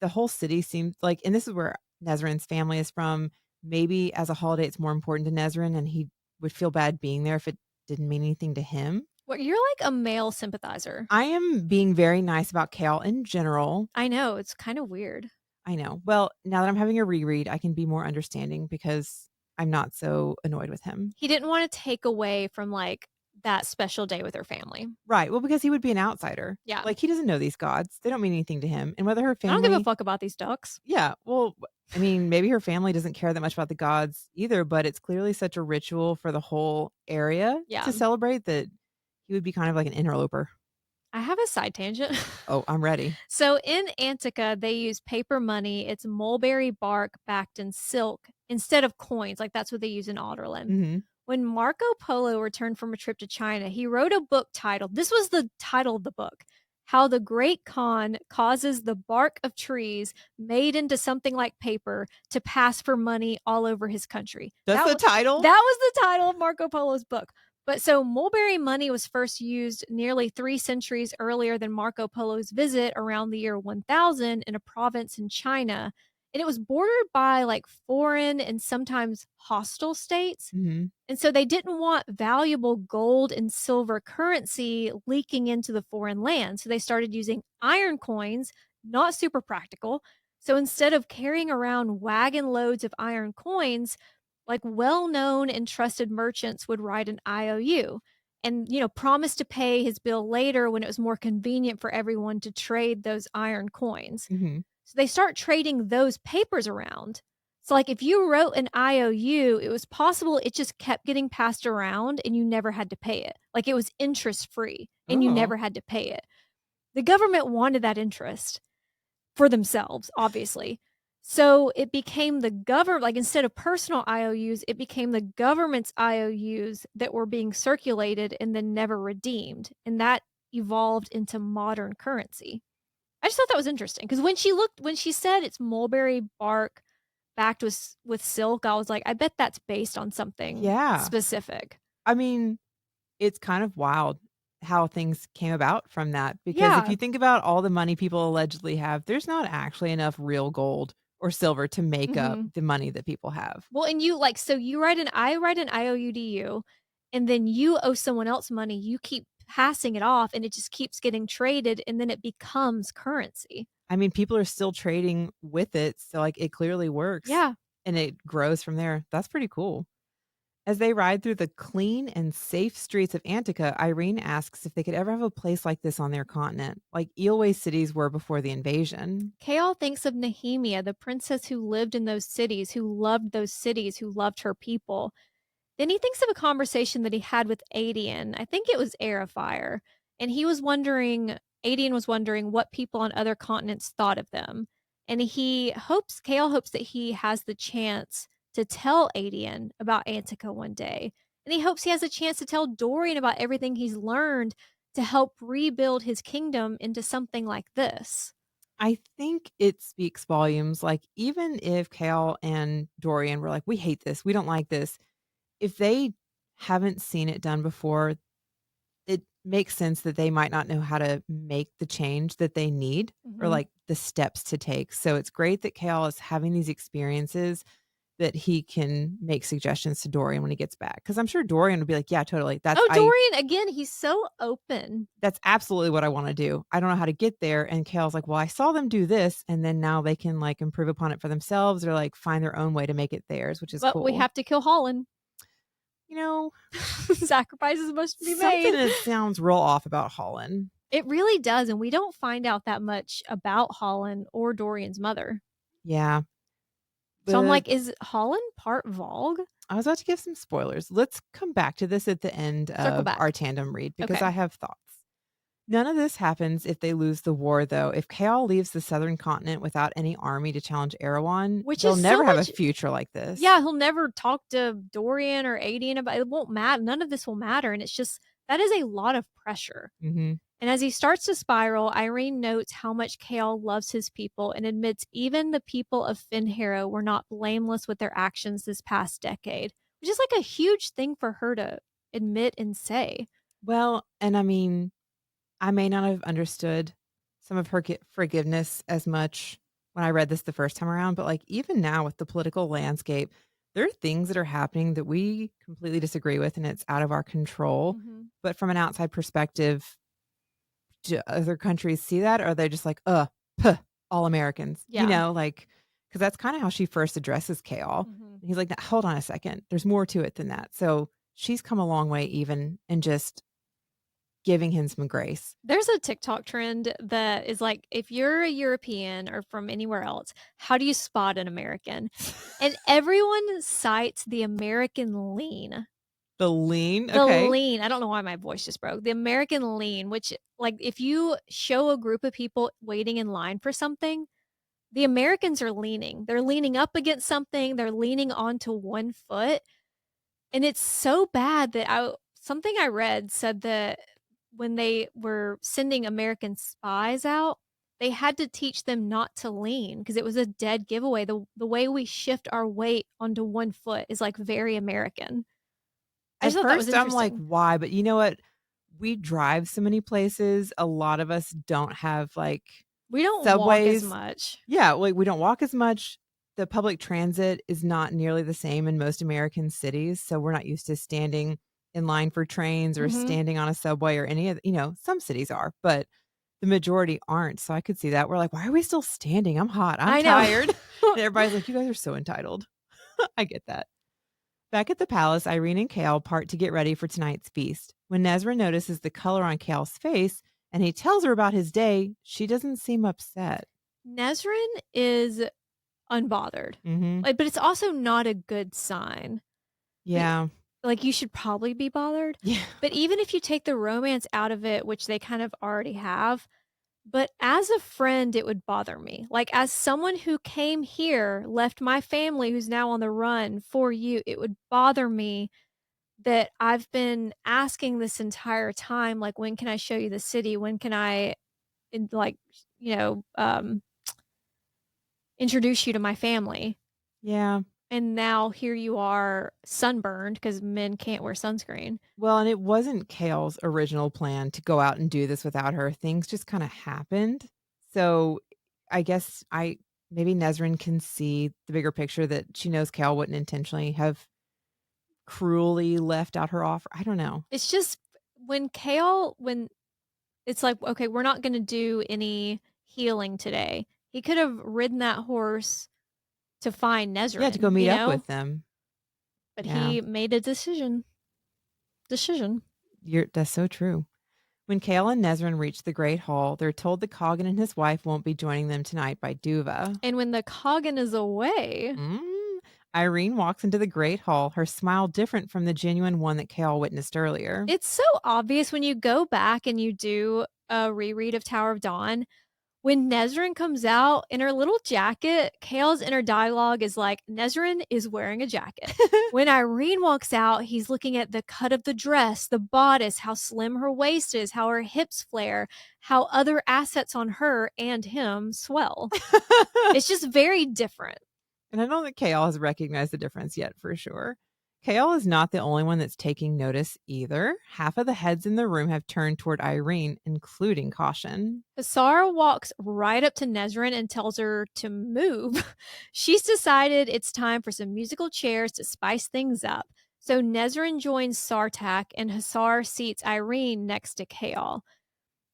the whole city seemed like, and this is where Nezrin's family is from. Maybe as a holiday, it's more important to Nezrin, and he would feel bad being there if it didn't mean anything to him. Well, you're like a male sympathizer. I am being very nice about Kale in general. I know, it's kinda weird. I know. Well, now that I'm having a reread, I can be more understanding because I'm not so annoyed with him. He didn't wanna take away from, like, that special day with her family. Right. Well, because he would be an outsider. Yeah. Like, he doesn't know these gods. They don't mean anything to him. And whether her I don't give a family, fuck about these ducks. yeah, well, I mean, maybe her family doesn't care that much about the gods either, but it's clearly such a ritual for the whole area Yeah. to celebrate that he would be kind of like an interloper. I have a side tangent. Oh, I'm ready. So in Antica, they use paper money. It's mulberry bark backed in silk instead of coins. Like that's what they use in Alderland. Mhm. When Marco Polo returned from a trip to China, he wrote a book titled, this was the title of the book, How the Great Khan Causes the Bark of Trees Made into Something Like Paper to Pass for Money All Over His Country. That's the title? That was the title of Marco Polo's book. But so mulberry money was first used nearly 3 centuries earlier than Marco Polo's visit around the year 1000 in a province in China. And it was bordered by like foreign and sometimes hostile states. Mhm. And so they didn't want valuable gold and silver currency leaking into the foreign land. So they started using iron coins, not super practical. So instead of carrying around wagon loads of iron coins, like well-known and trusted merchants would write an IOU and promise to pay his bill later when it was more convenient for everyone to trade those iron coins. Mhm. So they start trading those papers around. So like if you wrote an IOU, it was possible it just kept getting passed around and you never had to pay it. Like it was interest free and you Oh. never had to pay it. The government wanted that interest for themselves, obviously. So it became the government, like instead of personal IOUs, it became the government's IOUs that were being circulated and then never redeemed. And that evolved into modern currency. I just thought that was interesting because when she said it's mulberry bark backed with silk, I was like, I bet that's based on something Yeah. specific. I mean, it's kind of wild how things came about from that, because if Yeah. you think about all the money people allegedly have, there's not actually enough real gold or silver to make up Mhm. the money that people have. Well, and you like so you write an I write an IOU to you, and then you owe someone else money. You keep passing it off, and it just keeps getting traded, and then it becomes currency. I mean, people are still trading with it, so, like, it clearly works, Yeah. and it grows from there. That's pretty cool. As they ride through the clean and safe streets of Antica, Irene asks if they could ever have a place like this on their continent, like Eelway cities were before the invasion. Kael thinks of Nehemia, the princess who lived in those cities, who loved her people. Then he thinks of a conversation that he had with Adian. I think it was Heir of Fire. And Adian was wondering what people on other continents thought of them. And Kale hopes that he has the chance to tell Adian about Antica one day. And he hopes he has a chance to tell Dorian about everything he's learned to help rebuild his kingdom into something like this. I think it speaks volumes. Like, even if Kale and Dorian were like, we hate this, we don't like this, if they haven't seen it done before, it makes sense that they might not know how to make the change that they need, or Mhm. like the steps to take. So it's great that Kale is having these experiences that he can make suggestions to Dorian when he gets back. Cause I'm sure Dorian would be like, yeah, totally. Oh, Dorian, again, he's so open. That's absolutely what I want to do. I don't know how to get there. And Kale's like, well, I saw them do this. And then now they can like improve upon it for themselves, or like find their own way to make it theirs, which is But we cool. have to kill Holland. You know, Sacrifices must be something made. that sounds real off about Holland. It really does, and we don't find out that much about Holland or Dorian's mother. Yeah. So I'm The like, is Holland part Vogue? I was about to give some spoilers. Let's come back to this at the end Circle of back. our tandem read because Okay. I have thoughts. None of this happens if they lose the war, though. If Chaol leaves the southern continent without any army to challenge Erewhon, Which they'll is so never have a much. future like this. Yeah, he'll never talk to Dorian or Aedion about it. Won't matter. None of this will matter. And it's just that is a lot of pressure. Hmm. And as he starts to spiral, Irene notes how much Chaol loves his people and admits even the people of Finharrow were not blameless with their actions this past decade, which is like a huge thing for her to admit and say. Well, and I mean, I may not have understood some of her forgiveness as much when I read this the first time around, but like even now with the political landscape, there are things that are happening that we completely disagree with and it's out of our control. Mm-hmm. But from an outside perspective, do other countries see that? Or are they just like, puh, all Americans, Yeah. like, because that's kind of how she first addresses Chaol. Mm-hmm. He's like, hold on a second. There's more to it than that. So she's come a long way, even in just giving him some grace. There's a TikTok trend that is like, if you're a European or from anywhere else, how do you spot an American? And everyone cites the American lean. The lean. The Okay. lean. I don't know why my voice just broke. The American lean, which, like, if you show a group of people waiting in line for something, the Americans are leaning. They're leaning up against something, they're leaning onto one foot. And it's so bad that something I read said that when they were sending American spies out, they had to teach them not to lean because it was a dead giveaway. The way we shift our weight onto one foot is like very American. I just At thought that was first, I'm like, interesting. why? But you know what? We drive so many places. A lot of us don't have like We don't walk as subways. much. Yeah, like we don't walk as much. The public transit is not nearly the same in most American cities. So we're not used to standing in line for trains or Mhm. standing on a subway or any of, some cities are, but the majority aren't. So I could see that. We're like, why are we still standing? I'm hot. I'm I know. tired. And everybody's like, you guys are so entitled. I get that. Back at the palace, Irene and Chaol part to get ready for tonight's feast. When Nezra notices the color on Chaol's face and he tells her about his day, she doesn't seem upset. Nezrin is unbothered, Hmm. but it's also not a good sign. Yeah. Like, you should probably be bothered, Yeah. but even if you take the romance out of it, which they kind of already have, but as a friend, it would bother me. Like, as someone who came here, left my family who's now on the run for you, it would bother me that I've been asking this entire time, like, "When can I show you the city? When can I, in like, you know, introduce you to my family?" Yeah. And now here you are sunburned because men can't wear sunscreen. Well, and it wasn't Kale's original plan to go out and do this without her. Things just kind of happened. So I guess maybe Nezrin can see the bigger picture that she knows Kale wouldn't intentionally have cruelly left out her offer. I don't know. It's just when it's like, okay, we're not gonna do any healing today. He could have ridden that horse to find Yeah, to go Nezrin, meet up with them. But Yeah. he made a decision. Decision. That's so true. When Kale and Nezrin reach the Great Hall, they're told that Coggin and his wife won't be joining them tonight by Duva. And when the Coggin is away, Mm. Irene walks into the Great Hall, her smile different from the genuine one that Kale witnessed earlier. it's so obvious when you go back and you do a reread of Tower of Dawn. When Nezrin comes out in her little jacket, Kale's inner dialogue is like, Nezrin is wearing a jacket. When Irene walks out, he's looking at the cut of the dress, the bodice, how slim her waist is, how her hips flare, how other assets on her and him swell. It's just very different. And I don't think Kale has recognized the difference yet for sure. Kale is not the only one that's taking notice either. Half of the heads in the room have turned toward Irene, including Caution. Hasara walks right up to Nezrin and tells her to move. She's decided it's time for some musical chairs to spice things up. So Nezrin joins Sartak and Hasar seats Irene next to Kale.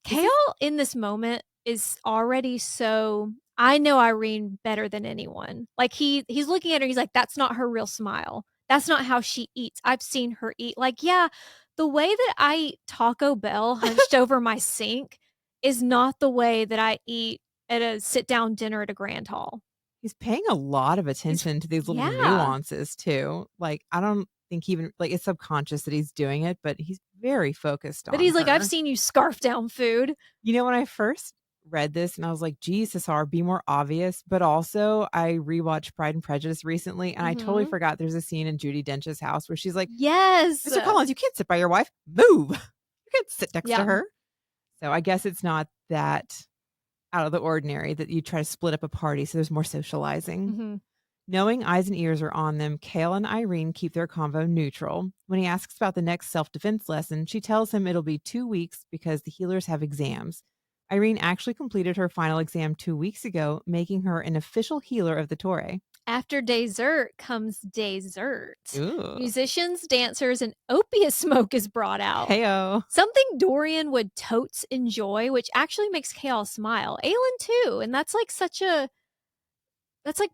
This Kale is in this moment is already so I know Irene better than anyone. Like he's looking at her, he's like, that's not her real smile. That's not how she eats. I've seen her eat. Like, yeah, the way that I eat Taco Bell hunched over my sink is not the way that I eat at a sit-down dinner at a grand hall. He's paying a lot of He's attention to these little Yeah, nuances too. Like, I don't think even like, it's subconscious that he's doing it, but he's very focused but on he's like, "I've her. seen you scarf down food." You know, when I first read this and I was like, "Geez, Cesar, be more obvious," but also I rewatched Pride and Prejudice recently, and I totally Mhm. forgot there's a scene in Judi Dench's house where she's like, Yes. "Mr. Collins, you can't sit by your wife. Move. You can't sit next to Yeah. her." So I guess it's not that out of the ordinary that you try to split up a party so there's more socializing. Mhm. Knowing eyes and ears are on them, Kale and Irene keep their convo neutral. When he asks about the next self defense lesson, she tells him it'll be 2 weeks because the healers have exams. Irene actually completed her final exam 2 weeks ago, making her an official healer of the Torre. After dessert comes dessert. Ooh. Musicians, dancers, and opium smoke is brought out. Heyo. Something Dorian would totes enjoy, which actually makes Kale smile. Aelin too, and that's like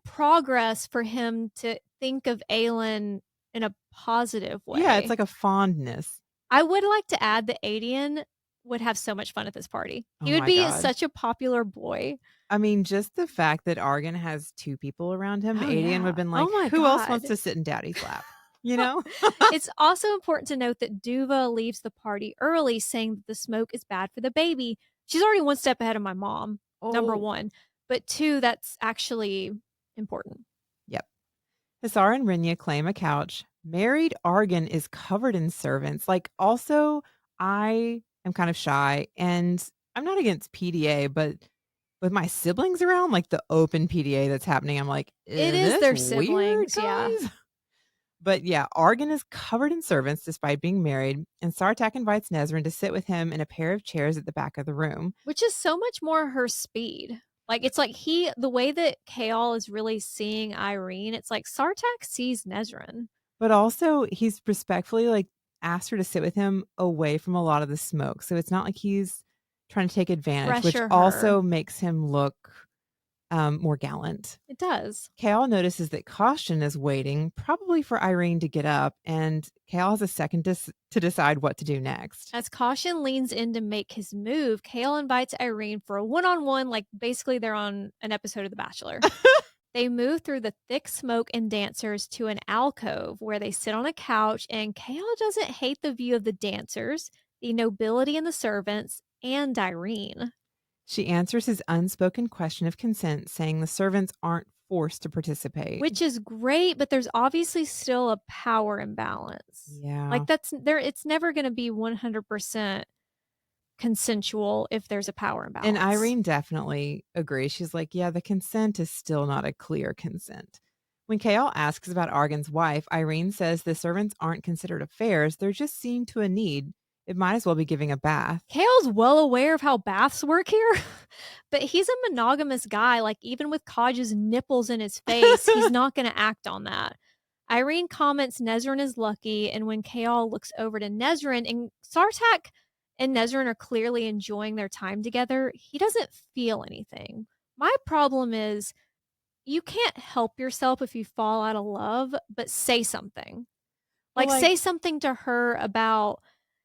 progress for him to think of Aelin in a positive Yeah, it's way. like a fondness. I would like to add that Adian would have so much fun at this party. Oh He would my be God. such a popular boy. I mean, just the fact that Argan has 2 people around him, Oh, Adian would yeah. have been Oh like, my "Who else wants god. to sit in daddy's lap?" You know? It's also important to note that Duva leaves the party early, saying that the smoke is bad for the baby. She's already one step ahead of my mom, number Oh. one. But two, that's actually important. Yep. Hisar and Rinya claim a couch. Married Argan is covered in servants. Like, also, I am kind of shy and I'm not against PDA, but with my siblings around, like the open PDA that's happening, I'm like, It is is this their weird, siblings, yeah. guys? But yeah, Argan is covered in servants despite being married, and Sartak invites Nezrin to sit with him in a pair of chairs at the back of the room. Which is so much more her speed. Like it's like the way that Kaol is really seeing Irene, it's like Sartak sees Nezrin. But also, he's respectfully, like, asked her to sit with him away from a lot of the smoke, so it's not like he's trying to take advantage, which Pressure also her. makes him look, more gallant. It does. Kale notices that Caution is waiting, probably for Irene to get up, and Kale has a second to decide what to do next. As Caution leans in to make his move, Kale invites Irene for a one-on-one, like basically they're on an episode of The Bachelor. They move through the thick smoke and dancers to an alcove where they sit on a couch, and Kale doesn't hate the view of the dancers, the nobility and the servants, and Irene. She answers his unspoken question of consent, saying the servants aren't forced to participate. Which is great, but there's obviously still a power imbalance. Yeah. Like that's there it's never going to be 100% consensual if there's a power And imbalance. Irene definitely agrees. She's like, yeah, the consent is still not a clear consent. When Kale asks about Argan's wife, Irene says the servants aren't considered affairs, they're just seen to a need. It might as well be giving a bath. Kale's well aware of how baths work here, but he's a monogamous guy. Like, even with Kodge's nipples in his face, he's not going to act on that. Irene comments Nezrin is lucky, and when Kale looks over to Nezrin, and Sartak and Nezrin are clearly enjoying their time together, he doesn't feel anything. My problem is you can't help yourself if you fall out of love, but say something. Well, Like, like, say something to her about,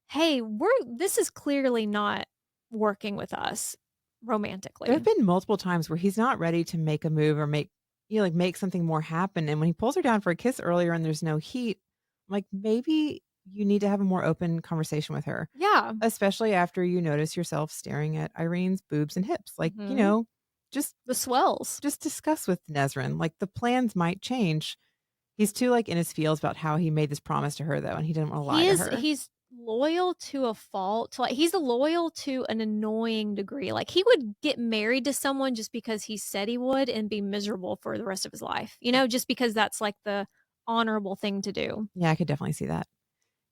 "Hey, this is clearly not working with us there have romantically." been multiple times where he's not ready to make a move or like make something more happen. And when he pulls her down for a kiss earlier and there's no heat, I'm like, maybe you need to have a more open conversation with her. Yeah. Especially after you notice yourself staring at Irene's boobs and hips. Like, Mhm. just The swells. discuss with Nezrin. Like, the plans might change. He's too, like, in his feels about how he made this promise to her, though, and he didn't wanna lie to her. He's loyal to a fault. Like, he's loyal to an annoying degree. Like, he would get married to someone just because he said he would and be miserable for the rest of his life. Just because that's like the honorable thing to do. Yeah, I could definitely see that.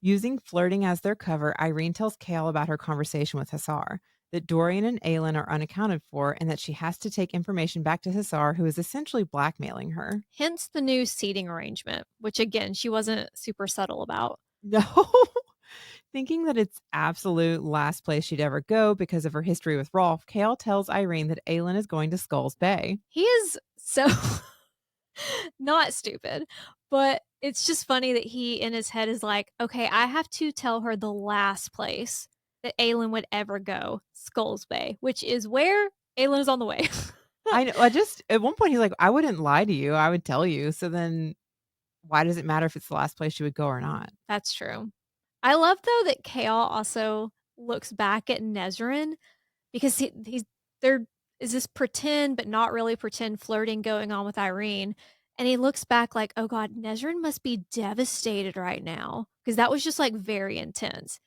Using flirting as their cover, Irene tells Kale about her conversation with Hassar, that Dorian and Aelin are unaccounted for, and that she has to take information back to Hassar, who is essentially blackmailing her. Hence the new seating arrangement, which again, she wasn't super subtle about. No. Thinking that it's absolute last place she'd ever go because of her history with Rolf, Kale tells Irene that Aelin is going to Skull's Bay. He is so Not stupid, but it's just funny that he in his head is like, "Okay, I have to tell her the last place that Aelin would ever go, Skulls Bay, which is where Aelin is on the way." I know, I just at one point, he's like, "I wouldn't lie to you, I would tell you." So then why does it matter if it's the last place you would go or not? That's true. I love, though, that Chaol also looks back at Nezrin because he's there is this pretend, but not really pretend flirting going on with Irene, and he looks back like, "Oh god, Nezrin must be devastated right now because that was just, like, very intense."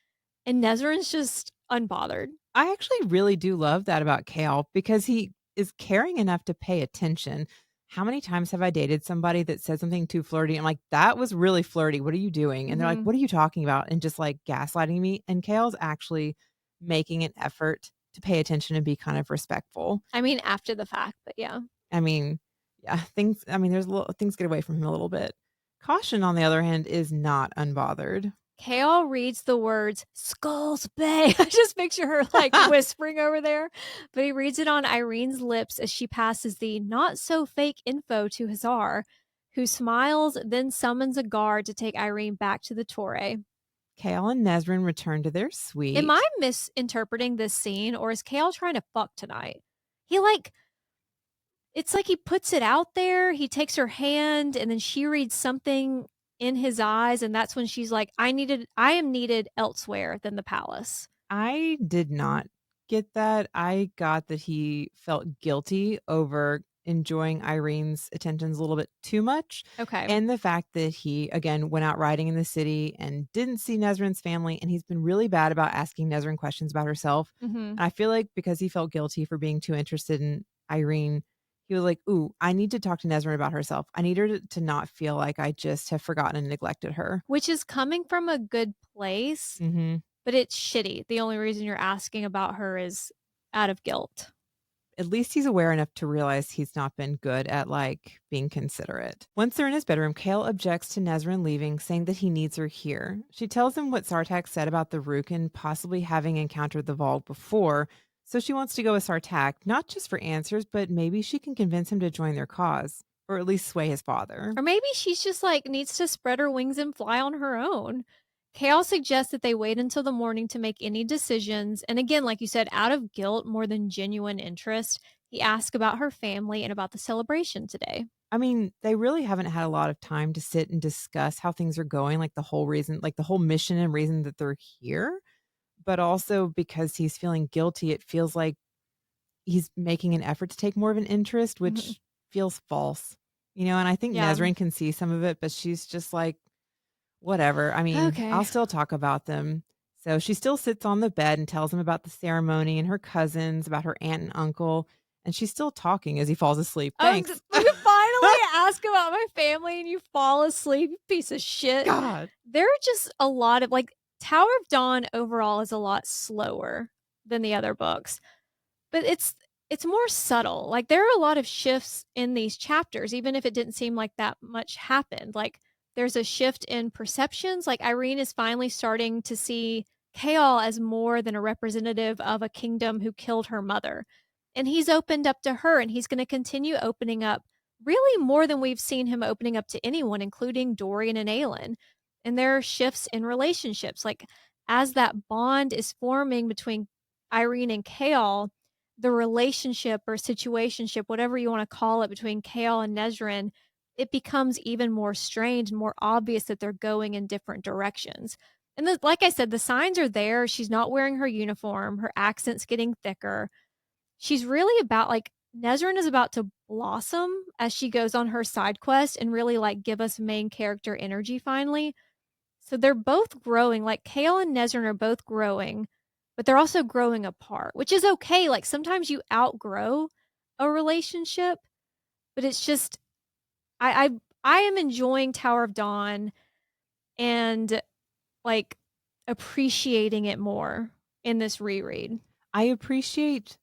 And Nezrin's just unbothered. I actually really do love that about Kale because he is caring enough to pay attention. How many times have I dated somebody that said something too flirty? I'm like, "That was really flirty. What are you doing?" And they're like, Mhm. "What are you talking about?" And just, like, gaslighting me, and Kale's actually making an effort to pay attention and be kind of respectful. I mean, after the fact, but yeah. I mean, yeah, things I mean, there's a little things get away from him a little bit. Caution, on the other hand, is not unbothered. Kale reads the words Skulls Bay. I just picture her like whispering over there, but he reads it on Irene's lips as she passes the not so fake info to Hazar, who smiles, then summons a guard to take Irene back to the Torre. Kale and Nezrin return to their Am I suite. misinterpreting this scene or is Kale trying to fuck tonight? He like It's like he puts it out there, he takes her hand, and then she reads something in his eyes, and that's when she's like, I am needed elsewhere than the palace." I did not get that. I got that he felt guilty over enjoying Irene's attentions a little bit too much, Okay. and the fact that he, again, went out riding in the city and didn't see Nezrin's family, and he's been really bad about asking Nezrin questions about herself, Mhm. and I feel like because he felt guilty for being too interested in Irene, he was like, "Ooh, I need to talk to Nezrin about herself. I need her to not feel like I just have forgotten and neglected her." Which is coming from a good place, Mhm. but it's shitty. The only reason you're asking about her is out of guilt. At least he's aware enough to realize he's not been good at, like, being considerate. Once they're in his bedroom, Kale objects to Nezrin leaving, saying that he needs her here. She tells him what Sartak said about the Rukin possibly having encountered the Volg before, so she wants to go with Sartak, not just for answers, but maybe she can convince him to join their cause, or at least sway his father. Or maybe she's just like needs to spread her wings and fly on her own. Kale suggests that they wait until the morning to make any decisions. And again, like you said, out of guilt more than genuine interest, he asks about her family and about the celebration today. I mean, they really haven't had a lot of time to sit and discuss how things are going, like the whole mission and reason that they're here. But also because he's feeling guilty, it feels like he's making an effort to take more of an interest, Mhm. which feels false, and I think Yeah. Nezrin can see some of it, but she's just like, "Whatever, I mean, I'll Okay. still talk about them." So she still sits on the bed and tells him about the ceremony and her cousins, about her aunt and uncle, and she's still talking as he falls asleep. Thanks. You finally ask about my family and you fall asleep, you piece of shit. God. There are just a lot of like Tower of Dawn overall is a lot slower than the other books. But it's more subtle, like, there are a lot of shifts in these chapters, even if it didn't seem like that much happened, like, there's a shift in perceptions, like, Irene is finally starting to see Chaol as more than a representative of a kingdom who killed her mother, and he's opened up to her, and he's gonna continue opening up really more than we've seen him opening up to anyone, including Dorian and Aelin, and there are shifts in relationships, like, as that bond is forming between Irene and Chaol, the relationship or situationship, whatever you want to call it, between Chaol and Nezrin, it becomes even more strained and more obvious that they're going in different directions. And like I said, the signs are there. She's not wearing her uniform. Her accent's getting thicker. She's really about like Nezrin is about to blossom as she goes on her side quest and really like give us main character energy finally. So they're both growing, like, Kale and Nezrin are both growing, but they're also growing apart, which is okay, like, sometimes you outgrow a relationship, but it's just I I am enjoying Tower of Dawn and, like, appreciating it more in this reread. I appreciate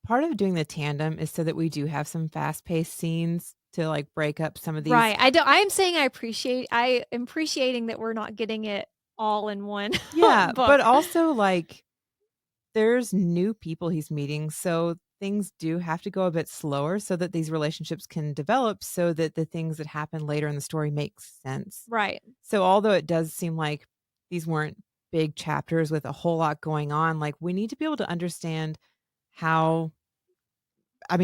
part of doing the tandem is so that we do have some fast-paced scenes to, like, break up some of these. Right, I am saying I am appreciating that we're not getting it all in one Yeah, but book. also, like, there's new people he's meeting, so things do have to go a bit slower so that these relationships can develop so that the things that happen later in the story make sense. Right. So although it does seem like these weren't big chapters with a whole lot going on, like we need to be able to understand how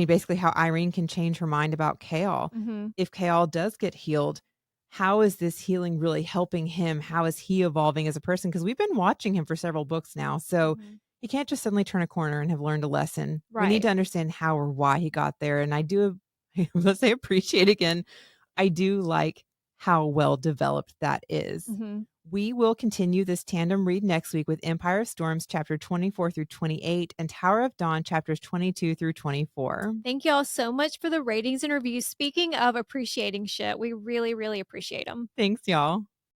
basically how Irene can change her mind about Kale. Mhm. If Kale does get healed, how is this healing really helping him? How is he evolving as a person? Because we've been watching him for several books now. So Mhm. he can't just suddenly turn a corner and have learned a lesson. We need Right. to understand how or why he got there. And I do, let's say, appreciate again, I do like how well developed that is. Mhm. We will continue this tandem read next week with Empire of Storms, chapter 24 through 28, and Tower of Dawn, chapters 22 through 24. Thank y'all so much for the ratings and reviews. Speaking of appreciating shit, we really, really appreciate them. Thanks, y'all.